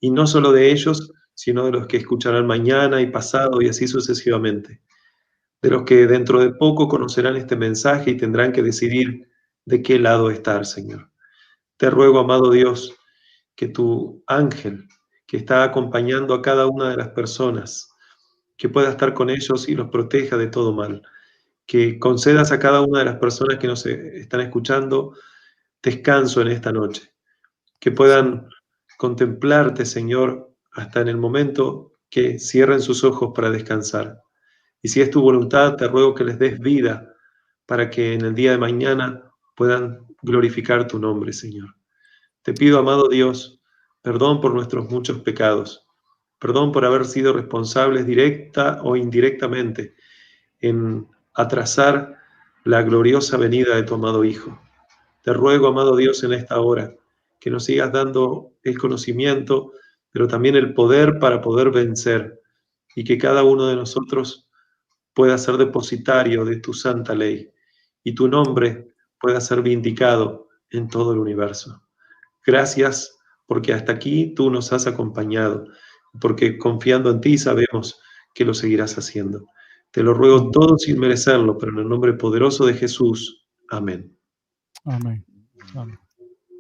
Y no solo de ellos, sino de los que escucharán mañana y pasado y así sucesivamente. De los que dentro de poco conocerán este mensaje y tendrán que decidir de qué lado estar, Señor. Te ruego, amado Dios, que tu ángel, que está acompañando a cada una de las personas, que pueda estar con ellos y los proteja de todo mal. Que concedas a cada una de las personas que nos están escuchando descanso en esta noche. Que puedan contemplarte, Señor, hasta en el momento que cierren sus ojos para descansar. Y si es tu voluntad, te ruego que les des vida para que en el día de mañana puedan glorificar tu nombre, Señor. Te pido, amado Dios, perdón por nuestros muchos pecados. Perdón por haber sido responsables directa o indirectamente en atrasar la gloriosa venida de tu amado Hijo. Te ruego, amado Dios, en esta hora, que nos sigas dando el conocimiento, pero también el poder para poder vencer, y que cada uno de nosotros pueda ser depositario de tu santa ley, y tu nombre pueda ser vindicado en todo el universo. Gracias, porque hasta aquí tú nos has acompañado, porque confiando en ti sabemos que lo seguirás haciendo. Te lo ruego todo sin merecerlo, pero en el nombre poderoso de Jesús. Amén. Amén. Amén.